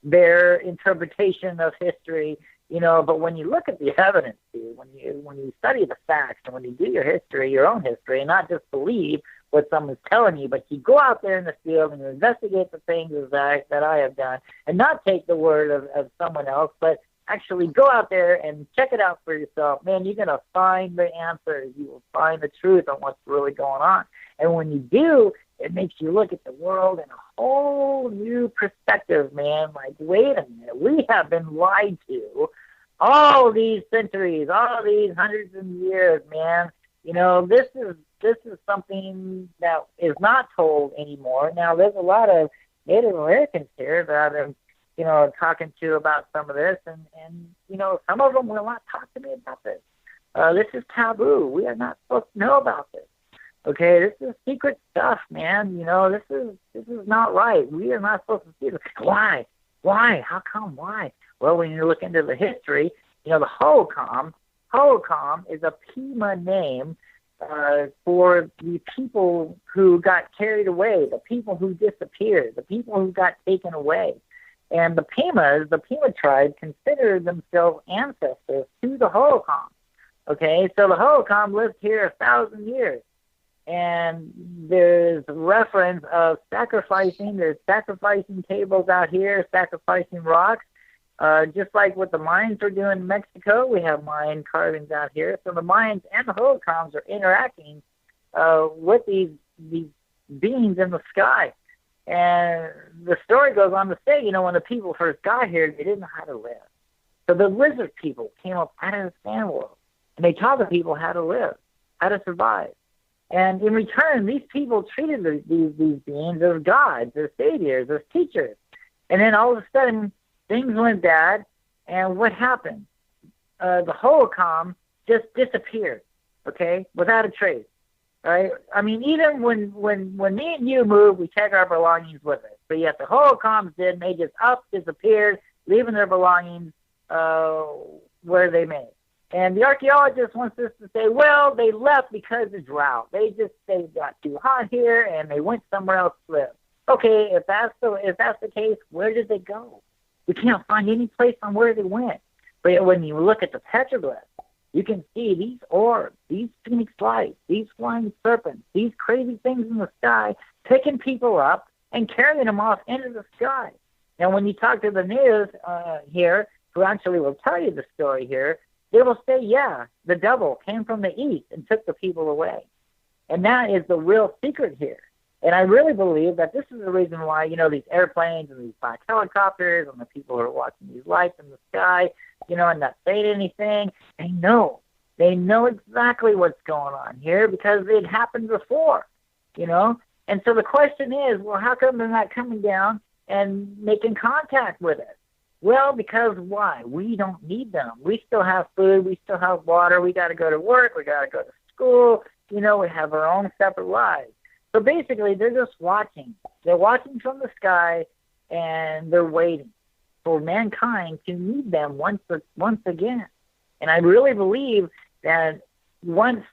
their interpretation of history, but when you look at the evidence, dude, when you study the facts and when you do your history, your own history, and not just believe what someone's telling you, but you go out there in the field and you investigate the things that I have done, and not take the word of someone else, but actually go out there and check it out for yourself. Man, you're going to find the answers. You will find the truth on what's really going on. And when you do, it makes you look at the world in a whole new perspective, man. Like, wait a minute, we have been lied to all these centuries, all these hundreds of years, man. This is something that is not told anymore. Now, there's a lot of Native Americans here that I've been, talking to about some of this, and some of them will not talk to me about this. This is taboo. We are not supposed to know about this. Okay, this is secret stuff, man. This is not right. We are not supposed to see this. Why? How come? Why? Well, when you look into the history, the Hohokam is a Pima name for the people who got carried away, the people who disappeared, the people who got taken away. And the Pima tribe, considered themselves ancestors to the Hohokam. Okay, so the Hohokam lived here 1,000 years. and there's reference of sacrificing. There's sacrificing tables out here, sacrificing rocks. Just like what the Mayans are doing in Mexico, we have Mayan carvings out here. So the Mayans and the Holocaust are interacting with these beings in the sky. And the story goes on to say, when the people first got here, they didn't know how to live. So the lizard people came up out of the sand world, and they taught the people how to live, how to survive. And in return, these people treated these beings as gods, as saviors, as teachers. And then all of a sudden, things went bad, and what happened? The Holocom just disappeared, okay, without a trace, right? I mean, even when me and you move, we take our belongings with us. But yet the Holocoms did, they just disappeared, leaving their belongings where they may. And the archaeologist wants us to say, well, they left because of drought. They got too hot here, and they went somewhere else to live. Okay, if that's the case, where did they go? We can't find any place on where they went. But when you look at the petroglyphs, you can see these orbs, these phoenix lights, these flying serpents, these crazy things in the sky, picking people up and carrying them off into the sky. Now, when you talk to the natives here, who actually will tell you the story here, they will say, yeah, the devil came from the east and took the people away. And that is the real secret here. And I really believe that this is the reason why, these airplanes and these black helicopters and the people who are watching these lights in the sky, and not saying anything, they know exactly what's going on here because it happened before, And so the question is, well, how come they're not coming down and making contact with us? Well, because why? We don't need them. We still have food. We still have water. We got to go to work. We got to go to school. We have our own separate lives. So basically, they're just watching. They're watching from the sky, and they're waiting for mankind to need them once again. And I really believe that once,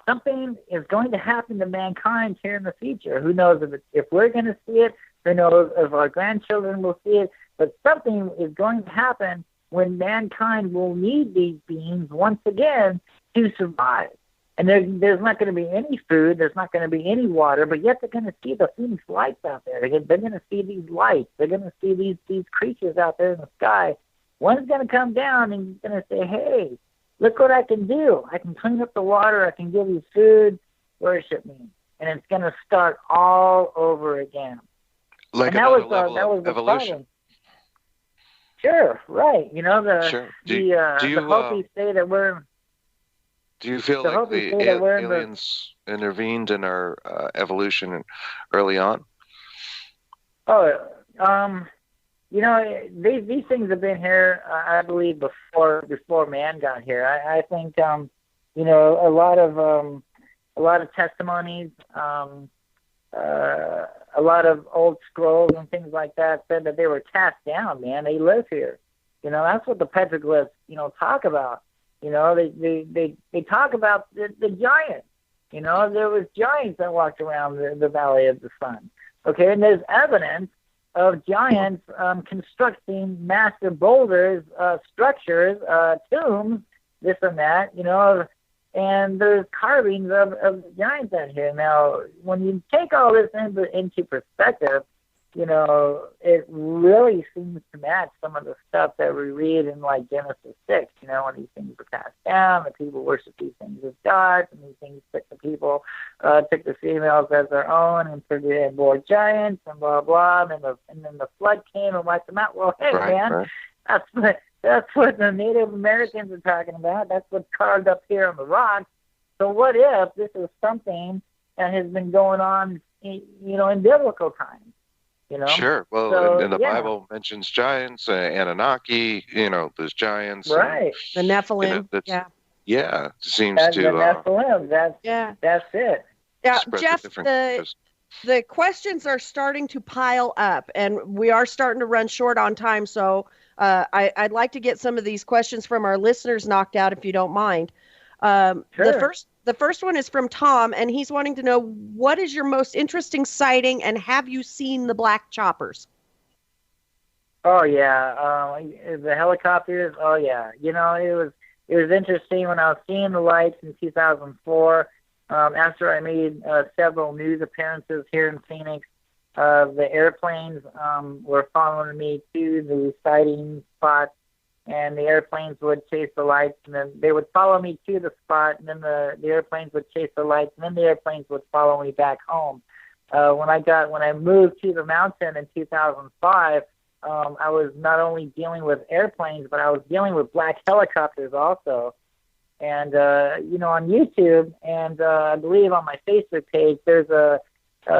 something is going to happen to mankind here in the future. Who knows if we're going to see it? Who knows if our grandchildren will see it? But something is going to happen when mankind will need these beings once again to survive. And there's not going to be any food, there's not going to be any water, but yet they're going to see the phoenix lights out there. They're going to see these lights. They're going to see these creatures out there in the sky. One's going to come down and he's going to say, hey, look what I can do. I can clean up the water. I can give you food. Worship me. And it's going to start all over again. Like and that was the evolution. problem. Sure, right. Sure. The Hopis say that we're... Do you feel like the aliens intervened in our evolution early on? These things have been here, I believe, before man got here. I think, a lot of testimonies, a lot of old scrolls and things like that said that they were cast down. Man, they live here. That's what the petroglyphs, talk about. They talk about the giants. There was giants that walked around the Valley of the Sun. Okay, and there's evidence of giants constructing massive boulders, structures, tombs, this and that, and there's carvings of the giants out here. Now, when you take all this into perspective, it really seems to match some of the stuff that we read in like Genesis 6, when these things were cast down, the people worship these things as gods, and these things took the people, took the females as their own, and so they bore giants, and blah, blah, and then the flood came and wiped them out. Well, hey, right. That's what the Native Americans are talking about. That's what's carved up here on the rocks. So what if this is something that has been going on, in biblical times? Sure. Well, and the Bible mentions giants, Anunnaki. There's giants. Right. The Nephilim. Yeah. It seems the Nephilim. That's it. Yeah, Jeff. The questions are starting to pile up, and we are starting to run short on time. So I'd like to get some of these questions from our listeners knocked out, if you don't mind. Sure. The first one is from Tom, and he's wanting to know, what is your most interesting sighting, and have you seen the black choppers? Oh, yeah. The helicopters, oh, yeah. It was interesting when I was seeing the lights in 2004. after I made several news appearances here in Phoenix, the airplanes were following me to the sighting spot, and the airplanes would chase the lights, and then they would follow me to the spot, and then the airplanes would chase the lights, and then the airplanes would follow me back home. When I moved to the mountain in 2005, I was not only dealing with airplanes, but I was dealing with black helicopters also. And on YouTube and I believe on my Facebook page, there's a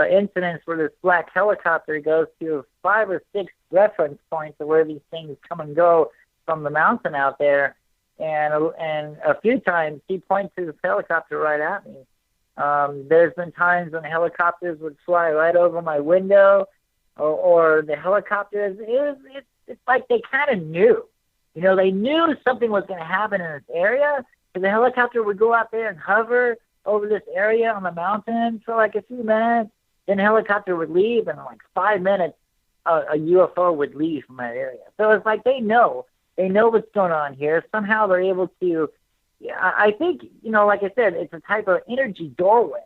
incident where this black helicopter goes to 5 or 6 reference points of where these things come and go from the mountain out there, and a few times he points his helicopter right at me. There's been times when helicopters would fly right over my window, or the helicopters. It's like they kind of knew, they knew something was going to happen in this area. So the helicopter would go out there and hover over this area on the mountain for like a few minutes. Then the helicopter would leave, and in like 5 minutes, a UFO would leave from that area. So it's like they know what's going on here. Somehow they're able to. I think, like I said, it's a type of energy doorway.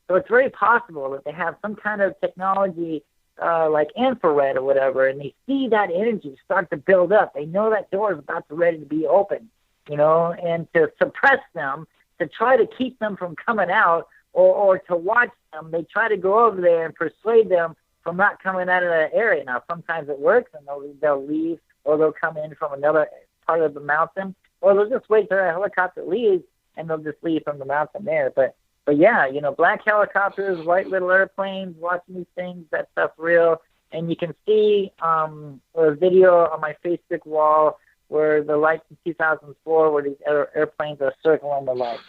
So it's very possible that they have some kind of technology like infrared or whatever, and they see that energy start to build up. They know that door is about to ready to be open, and to suppress them, to try to keep them from coming out, or to watch them. They try to go over there and persuade them from not coming out of that area. Now, sometimes it works, and they'll leave, or they'll come in from another part of the mountain, or they'll just wait till a helicopter leaves, and they'll just leave from the mountain there. But yeah, black helicopters, white little airplanes, watching these things, that stuff's real. And you can see a video on my Facebook wall where the lights in 2004, where these airplanes are circling the lights.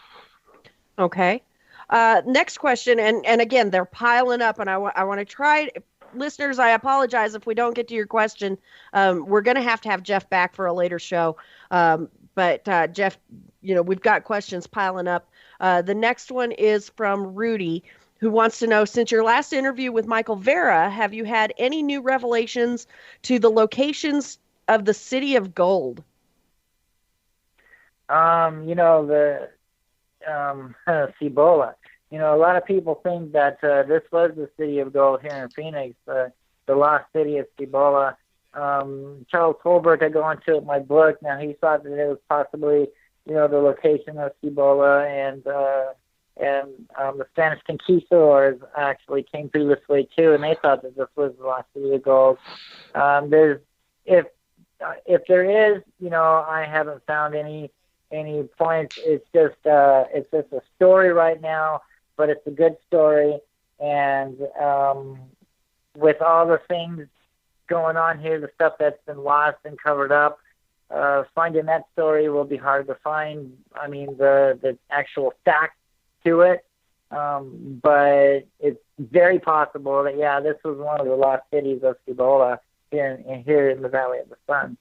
Okay. Next question, and again, they're piling up, and I want to try. Listeners, I apologize if we don't get to your question. We're going to have Jeff back for a later show. But Jeff, we've got questions piling up. The next one is from Rudy, who wants to know, since your last interview with Michael Vera, have you had any new revelations to the locations of the City of Gold? The Cibola. A lot of people think that this was the City of Gold here in Phoenix, the lost city of Cibola. Charles Colbert, I go into it in my book. Now, he thought that it was possibly, the location of Cibola, and the Spanish conquistadors actually came through this way too, and they thought that this was the lost city of gold. If there is, I haven't found any points. It's just a story right now, but it's a good story, and with all the things going on here, the stuff that's been lost and covered up, finding that story will be hard to find. I mean, the actual facts to it, but it's very possible that, yeah, this was one of the lost cities of Cibola here in the Valley of the Sun.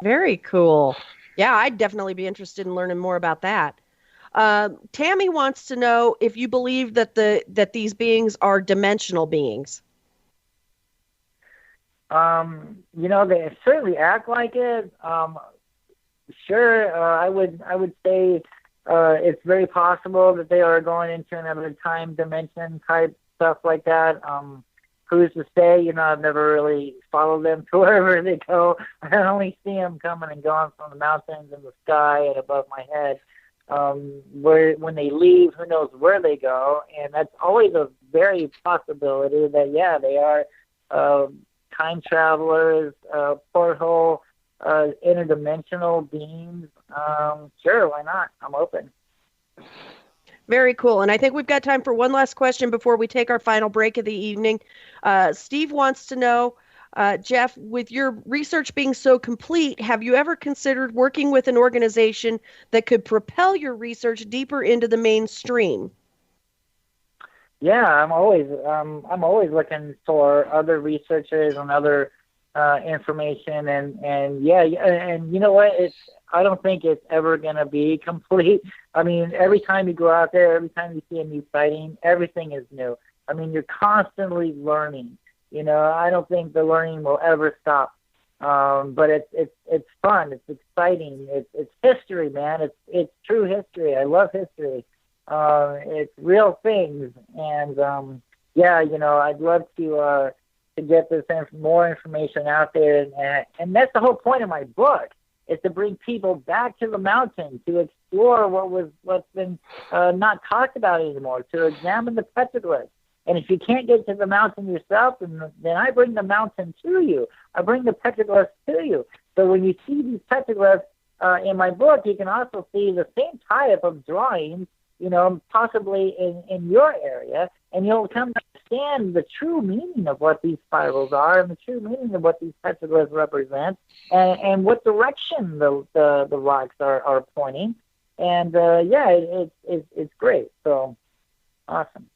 Very cool. Yeah, I'd definitely be interested in learning more about that. Tammy wants to know if you believe that these beings are dimensional beings. They certainly act like it. Sure, I would say it's very possible that they are going into another time dimension type stuff like that. Who's to say? I've never really followed them to wherever they go. I only see them coming and going from the mountains and the sky and above my head. When they leave, who knows where they go? And that's always a very possibility that, yeah, they are time travelers, porthole, interdimensional beings. Sure, why not? I'm open. Very cool. And I think we've got time for one last question before we take our final break of the evening. Steve wants to know, Jeff, with your research being so complete, have you ever considered working with an organization that could propel your research deeper into the mainstream? Yeah, I'm always looking for other researchers and other information, and yeah, and you know what? I don't think it's ever gonna be complete. I mean, every time you go out there, every time you see a new sighting, everything is new. I mean, you're constantly learning. I don't think the learning will ever stop. But it's fun. It's exciting. It's history, man. It's true history. I love history. It's real things, and I'd love to get this more information out there, and that's the whole point of my book, is to bring people back to the mountain, to explore what's been not talked about anymore, to examine the petroglyphs. And if you can't get to the mountain yourself, then I bring the mountain to you. I bring the petroglyphs to you. So when you see these petroglyphs in my book, you can also see the same type of drawings, possibly in your area, and you'll come to understand the true meaning of what these spirals are and the true meaning of what these petroglyphs represent, and what direction the rocks are pointing. And it's great. So awesome.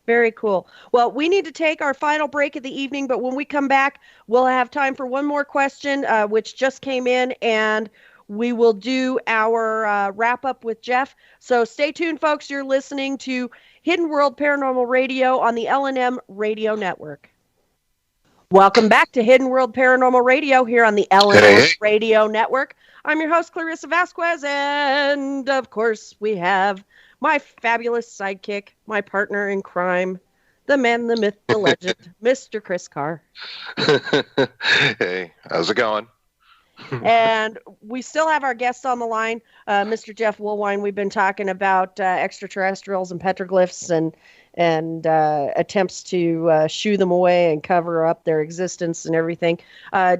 Very cool. Well, we need to take our final break of the evening, but when we come back, we'll have time for one more question, which just came in, and we will do our wrap up with Jeff. So stay tuned, folks. You're listening to Hidden World Paranormal Radio on the L&M Radio Network. Welcome back to Hidden World Paranormal Radio here on the L&M Radio Network. I'm your host, Clarissa Vasquez, and of course, we have my fabulous sidekick, my partner in crime, the man, the myth, the legend, Mr. Chris Carr. Hey, how's it going? And we still have our guest on the line, Mr. Jeff Woolwine. We've been talking about extraterrestrials and petroglyphs and attempts to shoo them away and cover up their existence and everything.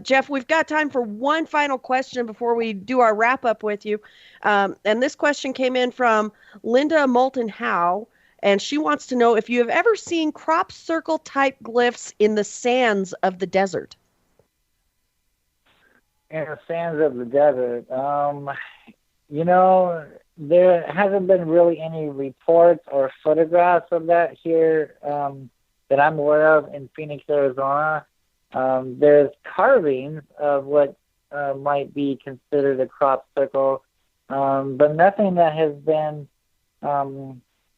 Jeff, we've got time for one final question before we do our wrap up with you. And this question came in from Linda Moulton Howe, and she wants to know if you have ever seen crop circle type glyphs in the sands of the desert. In the sands of the desert, there hasn't been really any reports or photographs of that here that I'm aware of in Phoenix, Arizona. There's carvings of what might be considered a crop circle, but nothing that has been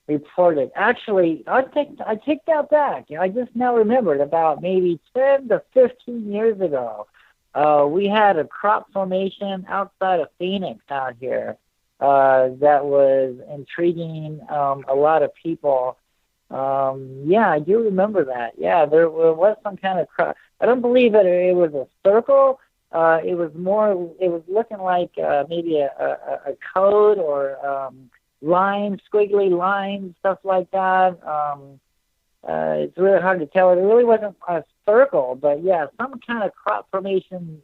reported. Actually, I take that back. I just now remembered, about maybe 10 to 15 years ago, we had a crop formation outside of Phoenix out here that was intriguing a lot of people. I do remember that. Yeah, there was some kind of crop. I don't believe that it was a circle. It was looking like maybe a code or lines, squiggly lines, stuff like that. It's really hard to tell. It really wasn't a circle, but yeah, some kind of crop formation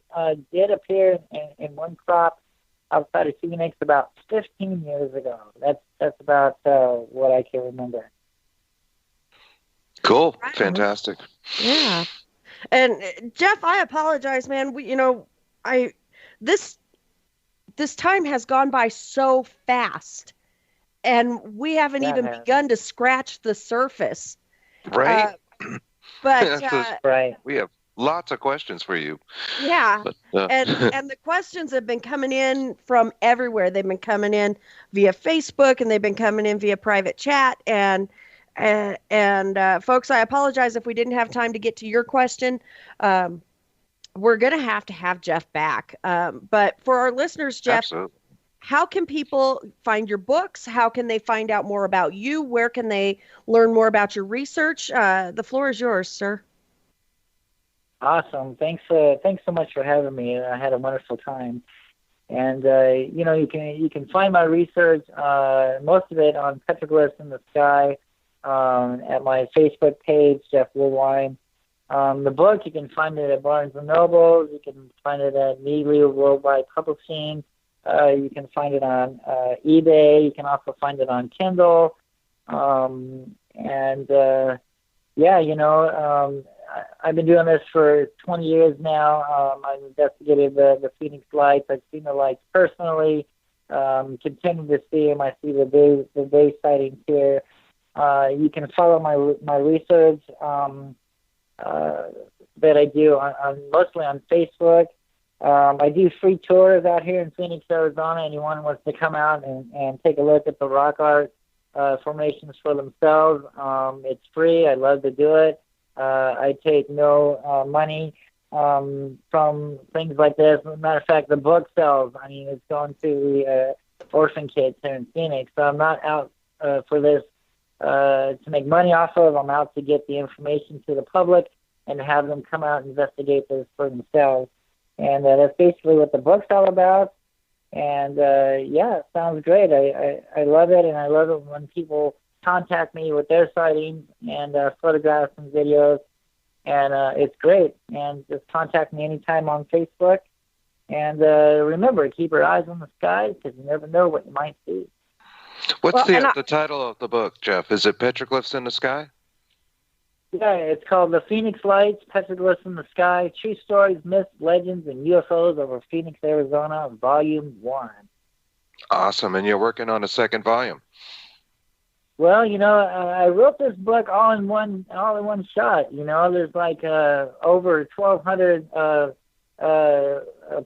did appear in one crop outside of Phoenix about 15 years ago. That's about what I can remember. Cool. Fantastic. Yeah. And Jeff, I apologize, man. This time has gone by so fast, and we haven't even begun to scratch the surface. Right. But right. We have lots of questions for you. Yeah. But, and the questions have been coming in from everywhere. They've been coming in via Facebook, and they've been coming in via private chat. And folks, I apologize if we didn't have time to get to your question. We're going to have Jeff back. But for our listeners, Jeff, absolutely. How can people find your books? How can they find out more about you? Where can they learn more about your research? The floor is yours, sir. Awesome. Thanks so much for having me. I had a wonderful time. And you can find my research, most of it on Petroglyphs in the Sky, at my Facebook page, Jeff Woolwine. The book, you can find it at Barnes & Noble. You can find it at Media Worldwide Publishing. You can find it on eBay. You can also find it on Kindle. I've been doing this for 20 years now. I've investigated the Phoenix lights. I've seen the lights personally. Continue to see them. I see the day sightings here. You can follow my research that I do mostly on Facebook. I do free tours out here in Phoenix, Arizona. Anyone wants to come out and take a look at the rock art formations for themselves. It's free. I love to do it. I take no money from things like this. As a matter of fact, the book sells. I mean, it's going to the orphan kids here in Phoenix. So I'm not out for this to make money off of. I'm out to get the information to the public and have them come out and investigate this for themselves. And that's basically what the book's all about. And yeah, it sounds great. I love it, and I love it when people contact me with their sightings and photographs and videos. And it's great. And just contact me anytime on Facebook. And remember, keep your eyes on the sky because you never know what you might see. What's the title of the book, Jeff? Is it Petroglyphs in the Sky? Yeah, it's called The Phoenix Lights, Petroglyphs in the Sky, True Stories, Myths, Legends, and UFOs over Phoenix, Arizona, Volume 1. Awesome. And you're working on a second volume. Well, I wrote this book all in one shot. There's like over 1,200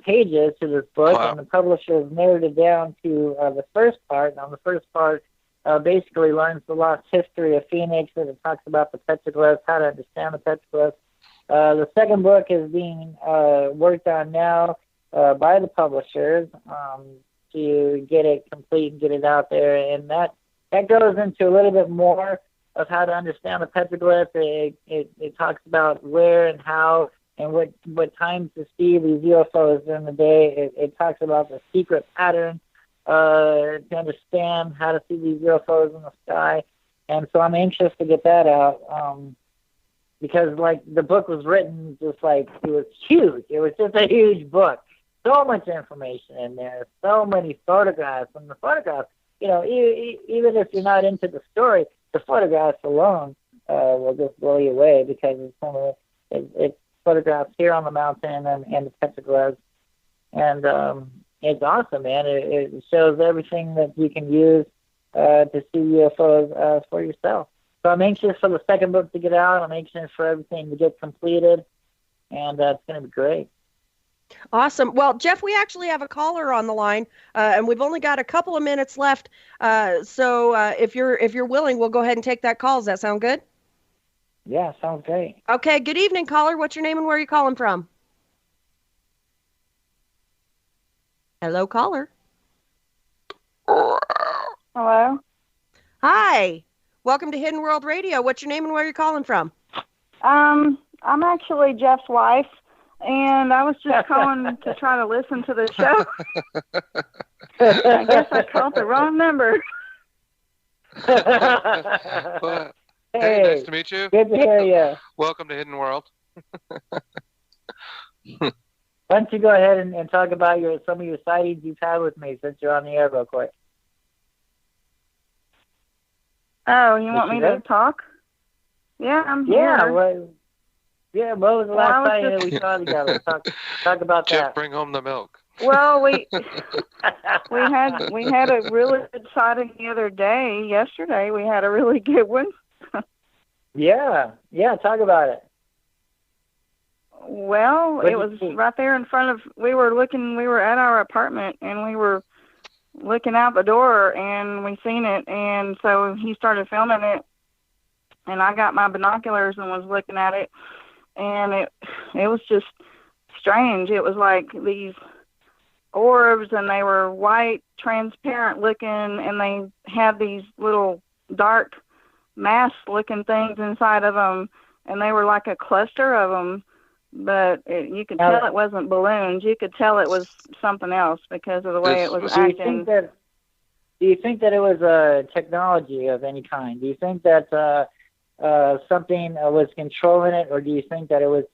pages to this book, wow. And the publisher has narrowed it down to the first part. Now, the first part basically learns the lost history of Phoenix, and it talks about the petroglyphs, how to understand the petroglyphs. The second book is being worked on now by the publishers to get it complete and get it out there, and that goes into a little bit more of how to understand the petroglyphs. It talks about where and how and what times to see these UFOs during the day. It talks about the secret pattern to understand how to see these UFOs in the sky. And so I'm anxious to get that out because, like, the book was written just like it was huge. It was just a huge book. So much information in there, so many photographs. And the photographs, even if you're not into the story, the photographs alone will just blow you away because it's photographs here on the mountain and the petroglyphs. And it's awesome, man. It shows everything that you can use to see UFOs for yourself. So I'm anxious for the second book to get out. I'm anxious for everything to get completed, and it's going to be great. Awesome. Well, Jeff, we actually have a caller on the line, and we've only got a couple of minutes left. So if you're willing, we'll go ahead and take that call. Does that sound good? Yeah, sounds great. Okay. Good evening, caller. What's your name and where are you calling from? Hello, caller. Hello. Hi. Welcome to Hidden World Radio. What's your name and where are you calling from? I'm actually Jeff's wife, and I was just calling to try to listen to the show. I guess I called the wrong number. Well, hey, nice to meet you. Good to hear you. Welcome to Hidden World. Why don't you go ahead and talk about some of your sightings you've had with me since you're on the air real quick. Oh, you want me to talk? Yeah, I'm here. What was the last time that we saw together? Talk about Jeff, that. bring home the milk. Well, we had a really good sighting the other day. Yesterday, we had a really good one. Yeah, talk about it. Well, it was right there in front of, we were at our apartment, and we were looking out the door, and we seen it, and so he started filming it, and I got my binoculars and was looking at it, and it was just strange. It was like these orbs, and they were white, transparent looking, and they had these little dark mass-looking things inside of them, and they were like a cluster of them. But you could tell it wasn't balloons. You could tell it was something else because of the way it was acting. Do you think that it was a technology of any kind? Do you think that something was controlling it, or do you think that it was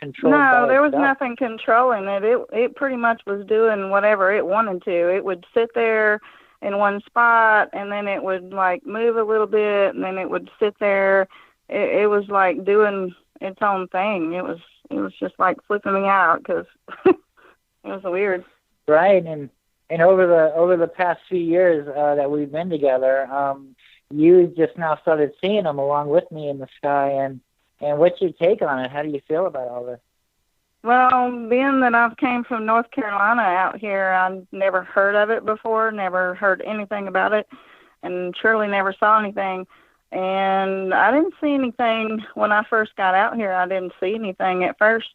controlled by No, there was itself? nothing controlling it. It pretty much was doing whatever it wanted to. It would sit there in one spot, and then it would like move a little bit, and then it would sit there. It was like doing its own thing. It was just like flipping me out because it was weird. Right, and over the past few years that we've been together, you just now started seeing them along with me in the sky. And what's your take on it? How do you feel about all this? Well, being that I've came from North Carolina out here, I've never heard of it before, never heard anything about it, and surely never saw anything. And I didn't see anything when I first got out here. I didn't see anything at first.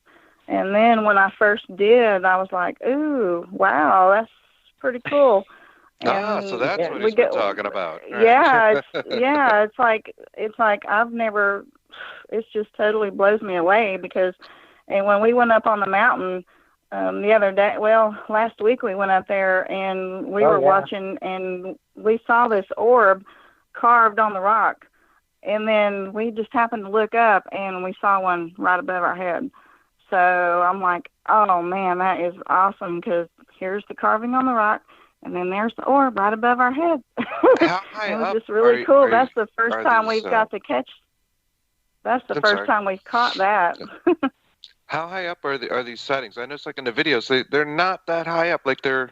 And then when I first did, I was like, ooh, wow, that's pretty cool. So that's what he's been talking about. All Yeah, right. it's like I've never. It's just totally blows me away because, and when we went up on the mountain the other day, last week we went up there and we were watching and we saw this orb carved on the rock, and then we just happened to look up and we saw one right above our head. So I'm like, oh man, that is awesome because here's the carving on the rock. And then there's the orb right above our head. How high it was up just really cool. That's the first time these, we've got to catch. That's the first time we've caught that. How high up are these sightings? I know it's like in the videos, they're not that high up. Like they're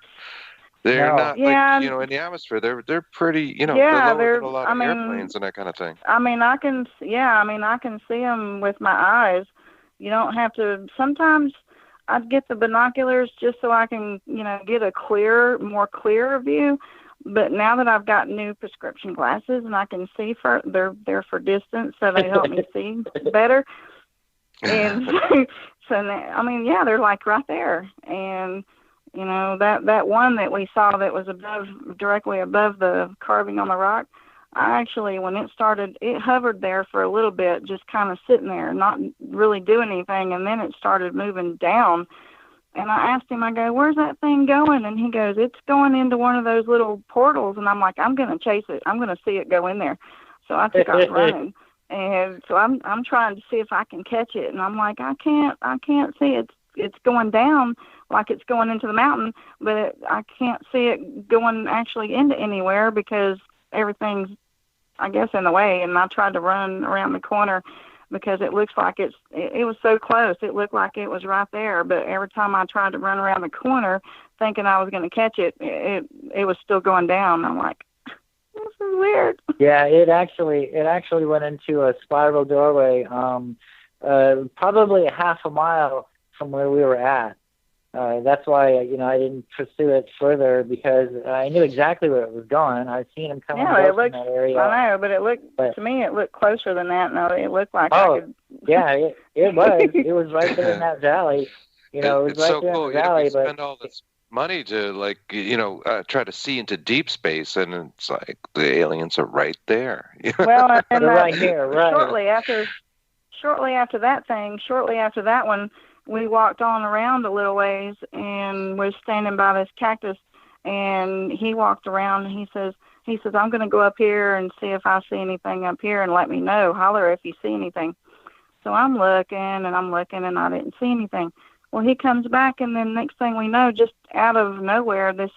not like in the atmosphere. They're pretty they're lower than a lot of airplanes and that kind of thing. I mean, I can see them with my eyes. You don't have to. Sometimes I'd get the binoculars just so I can, get a more clear view. But now that I've got new prescription glasses and I can see they're for distance, so they help me see better. And so now, they're like right there. And, that one that we saw that was directly above the carving on the rock, I actually, when it started, it hovered there for a little bit, just kind of sitting there, not really doing anything. And then it started moving down. And I asked him, I go, where's that thing going? And he goes, it's going into one of those little portals. And I'm like, I'm going to chase it. I'm going to see it go in there. So I took off running. And so I'm trying to see if I can catch it. And I'm like, I can't see it. It's going down like it's going into the mountain, but I can't see it going actually into anywhere because everything's, I guess, in the way. And I tried to run around the corner because it looks like it was so close. It looked like it was right there. But every time I tried to run around the corner thinking I was going to catch it, it was still going down. I'm like, this is weird. Yeah, it actually went into a spiral doorway, probably a half a mile from where we were at. That's why, I didn't pursue it further because I knew exactly where it was going. I'd seen him come from that area. I know, but to me, it looked closer than that. No, it looked like yeah, it was. It was right there in that valley. It was it's right so there cool. in the valley. We spend all this money to try to see into deep space, and it's like the aliens are right there. Well, and they're right here, right. Shortly after that one, we walked on around a little ways and was standing by this cactus, and he walked around and he says, I'm going to go up here and see if I see anything up here and let me know. Holler if you see anything. So I'm looking and I didn't see anything. Well, he comes back, and then next thing we know, just out of nowhere, this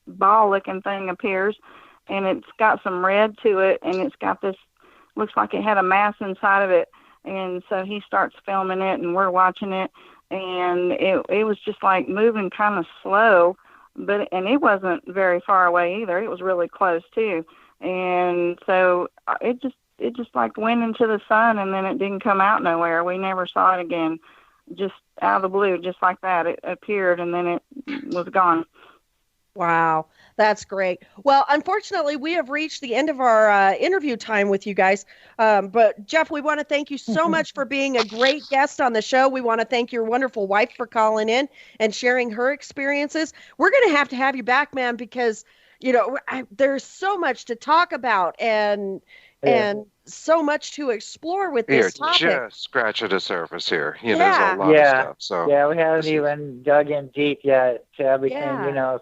ball-looking thing appears, and it's got some red to it, and it's got this, looks like it had a mass inside of it. And so he starts filming it, and we're watching it, and it was just like moving kind of slow, and it wasn't very far away either. It was really close too. And so it just like went into the sun, and then it didn't come out nowhere. We never saw it again. Just out of the blue, just like that. It appeared, and then it was gone. Wow, that's great. Well, unfortunately, we have reached the end of our interview time with you guys. But Jeff, we want to thank you so much for being a great guest on the show. We want to thank your wonderful wife for calling in and sharing her experiences. We're going to have you back, man, because, there's so much to talk about and so much to explore with this topic. Just scratching the surface here. There's a lot of stuff. So yeah, we haven't even dug in deep yet to everything.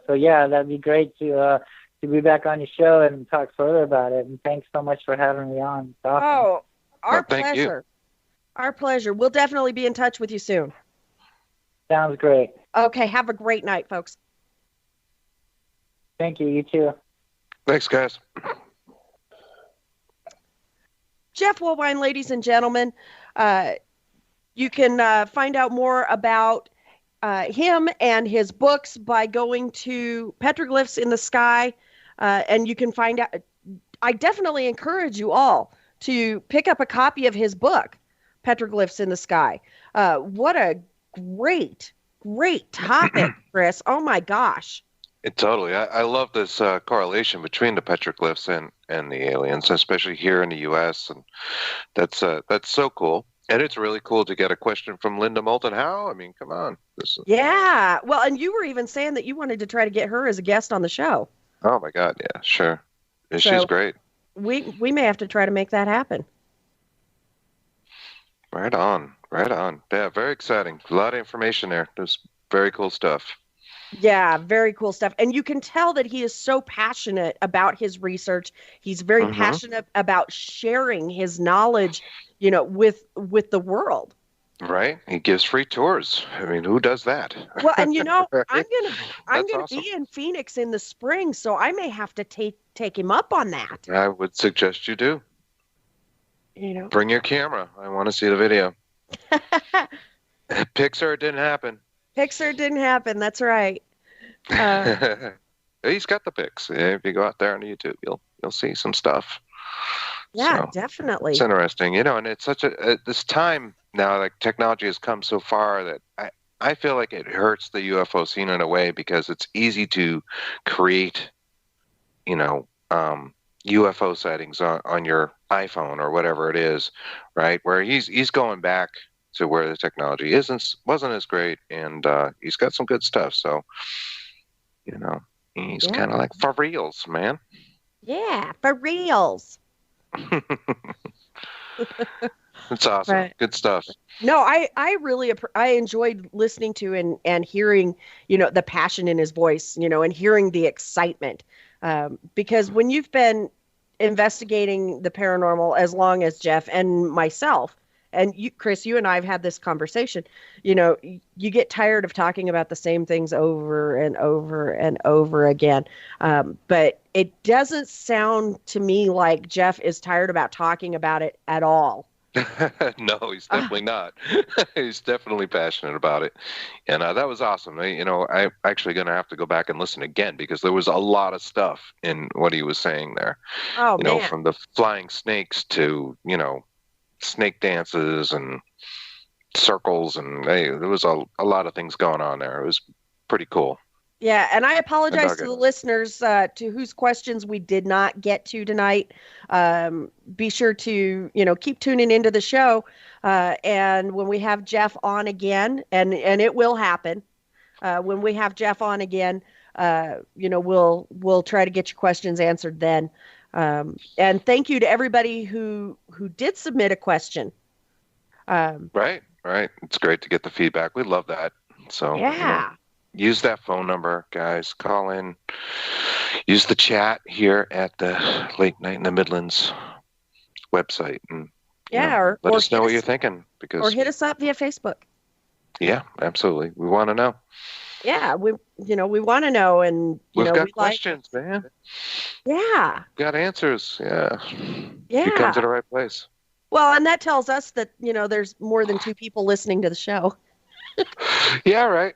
So that'd be great to be back on your show and talk further about it. And thanks so much for having me on. It's awesome. Oh, our pleasure. Thank you. Our pleasure. We'll definitely be in touch with you soon. Sounds great. Okay, have a great night, folks. Thank you. You too. Thanks, guys. Jeff Woolwine, ladies and gentlemen. You can find out more about him and his books by going to Petroglyphs in the Sky, and you can find out. I definitely encourage you all to pick up a copy of his book, Petroglyphs in the Sky. What a great topic, Chris. Oh my gosh. Totally. I love this correlation between the petroglyphs and the aliens, especially here in the U.S. And that's so cool. And it's really cool to get a question from Linda Moulton Howe. I mean, come on. Yeah. Well, and you were even saying that you wanted to try to get her as a guest on the show. Oh my God, yeah, sure. Yeah, So she's great. we may have to try to make that happen. Right on, right on. Yeah, very exciting. A lot of information there. There's very cool stuff. Yeah, very cool stuff. And you can tell that he is so passionate about his research. He's very Mm-hmm. passionate about sharing his knowledge, with the world. Right? He gives free tours. I mean, who does that? Well, and Right? I'm That's gonna awesome. be in Phoenix in the spring, so I may have to take him up on that. I would suggest you do. Bring your camera. I want to see the video. Pixar didn't happen. Pixar didn't happen. That's right. He's got the pics. Yeah, if you go out there on YouTube, you'll see some stuff. Yeah, So, definitely. it's interesting, and it's such at this time now, like technology has come so far that I feel like it hurts the UFO scene in a way because it's easy to create, UFO sightings on your iPhone or whatever it is, right? Where he's going back to where the technology wasn't as great, and he's got some good stuff. So, he's kind of like for reals, man. Yeah, for reals. It's awesome. Right. Good stuff. No, I really I enjoyed listening to and hearing, the passion in his voice, and hearing the excitement. Because when you've been investigating the paranormal as long as Jeff and myself, and you, Chris, you and I have had this conversation, you get tired of talking about the same things over and over and over again. But it doesn't sound to me like Jeff is tired about talking about it at all. No, he's definitely not. He's definitely passionate about it. And that was awesome. I'm actually going to have to go back and listen again because there was a lot of stuff in what he was saying there. Oh, man. From the flying snakes to, snake dances and circles. And there was a lot of things going on there. It was pretty cool. Yeah, and I apologize to the listeners to whose questions we did not get to tonight. Be sure to, keep tuning into the show. And when we have Jeff on again, and it will happen, when we have Jeff on again, we'll try to get your questions answered then. And thank you to everybody who did submit a question. Right. It's great to get the feedback. We love that. So yeah. Use that phone number, guys. Call in. Use the chat here at the Late Night in the Midlands website, and let us know what you're thinking. Or hit us up via Facebook. Yeah, absolutely. We want to know. Yeah, we want to know, and we've got questions, man. Yeah, got answers. Yeah. You come to the right place. Well, and that tells us that there's more than 2 people listening to the show. Yeah, right.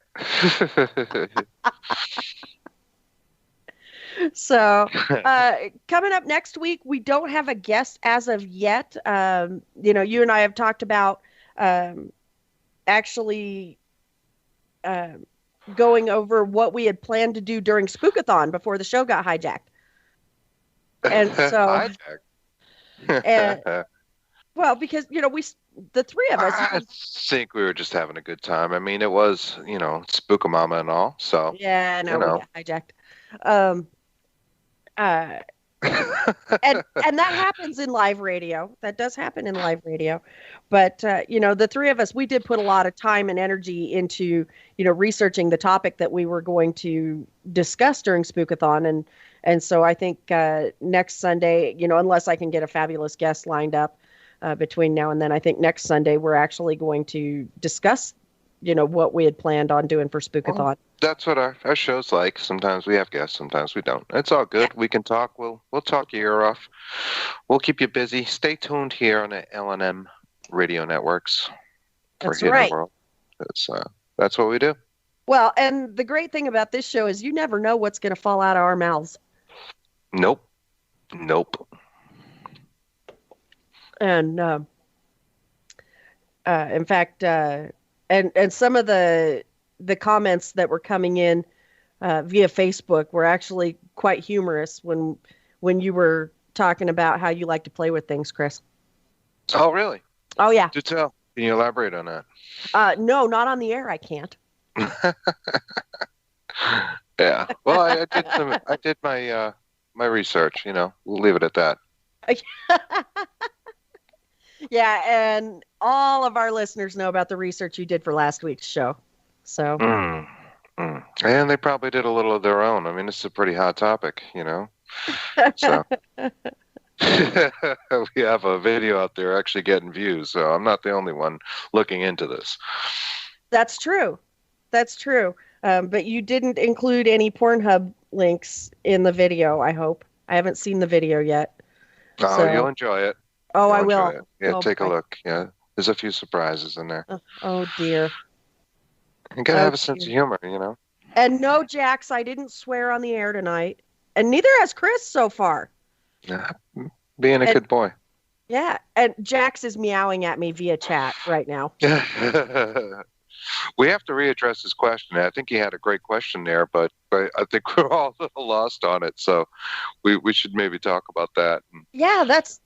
So, coming up next week, we don't have a guest as of yet. You and I have talked about actually going over what we had planned to do during Spookathon before the show got hijacked. And so, well, because the 3 of us. I think we were just having a good time. I mean, it was, Spookamama and all. So yeah, no, we got hijacked. And that happens in live radio. That does happen in live radio. But the 3 of us, we did put a lot of time and energy into researching the topic that we were going to discuss during Spookathon, and so I think next Sunday, unless I can get a fabulous guest lined up. Between now and then, I think next Sunday we're actually going to discuss, what we had planned on doing for Spookathon. Well, that's what our show's like. Sometimes we have guests, sometimes we don't. It's all good. We can talk. We'll talk your ear off. We'll keep you busy. Stay tuned here on the L&M radio networks. That's right. World. That's what we do. Well, and the great thing about this show is you never know what's going to fall out of our mouths. Nope. And in fact, and some of the comments that were coming in via Facebook were actually quite humorous when you were talking about how you like to play with things, Chris. Oh, really? Oh, yeah. Do tell. Can you elaborate on that? No, not on the air. I can't. Yeah. Well, I did my my research. We'll leave it at that. Yeah, and all of our listeners know about the research you did for last week's show. So. And they probably did a little of their own. I mean, this is a pretty hot topic, So we have a video out there actually getting views. So I'm not the only one looking into this. That's true. That's true. But you didn't include any Pornhub links in the video, I hope. I haven't seen the video yet. Oh, so. You'll enjoy it. Oh, I will. Yeah, oh, take a look. Yeah, there's a few surprises in there. Oh dear. You gotta have a sense of humor, And no, Jax, I didn't swear on the air tonight. And neither has Chris so far. Yeah, being a good boy. Yeah, and Jax is meowing at me via chat right now. We have to readdress his question. I think he had a great question there, but I think we're all a little lost on it. So we should maybe talk about that. Yeah, that's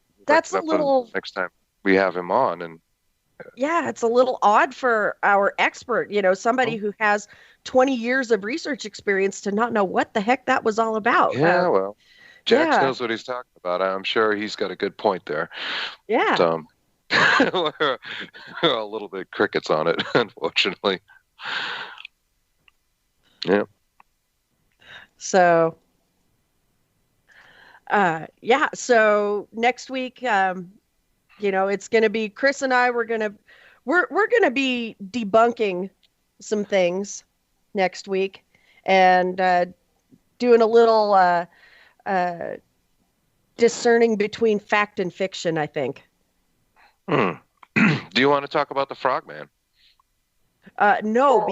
a little... Next time we have him on. And yeah, it's a little odd for our expert, somebody who has 20 years of research experience to not know what the heck that was all about. Yeah, well, Jax knows what he's talking about. I'm sure he's got a good point there. Yeah. But, we're a little bit crickets on it, unfortunately. Yeah. So, so next week, it's going to be Chris and I. We're going to be debunking some things next week and doing a little discerning between fact and fiction, I think. Do you want to talk about the Frogman? No,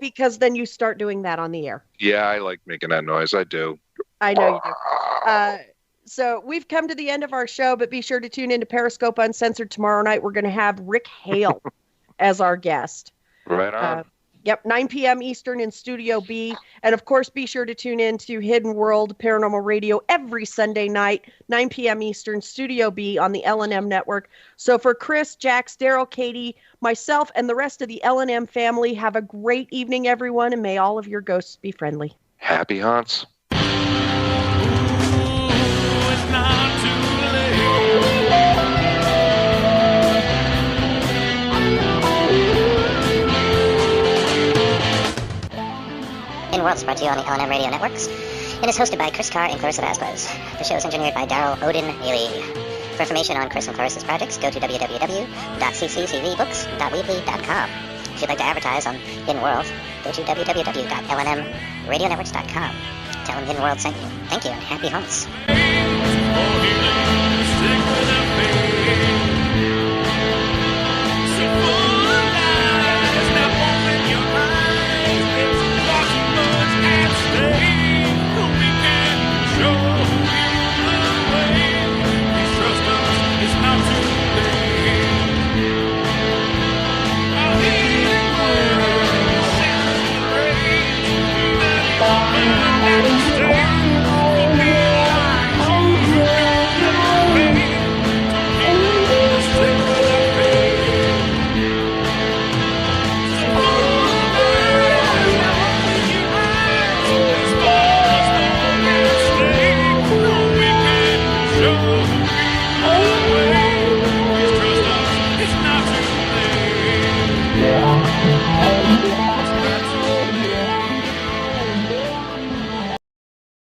because then you start doing that on the air. Yeah, I like making that noise. I do. I know you do. So we've come to the end of our show, but be sure to tune into Periscope Uncensored tomorrow night. We're going to have Rick Hale as our guest. Right on. 9 p.m. Eastern in Studio B. And, of course, be sure to tune in to Hidden World Paranormal Radio every Sunday night, 9 p.m. Eastern, Studio B on the L&M network. So for Chris, Jax, Daryl, Katie, myself, and the rest of the L&M family, have a great evening, everyone, and may all of your ghosts be friendly. Happy haunts. Hidden World is brought to you on the L&M Radio Networks and is hosted by Chris Carr and Clarissa Vasquez. The show is engineered by Daryl Odin Haley. For information on Chris and Clarissa's projects, go to www.cccvbooks.weebly.com. If you'd like to advertise on Hidden World, go to www.lnmradionetworks.com. Tell them Hidden World sent you. Thank you and happy haunts. Show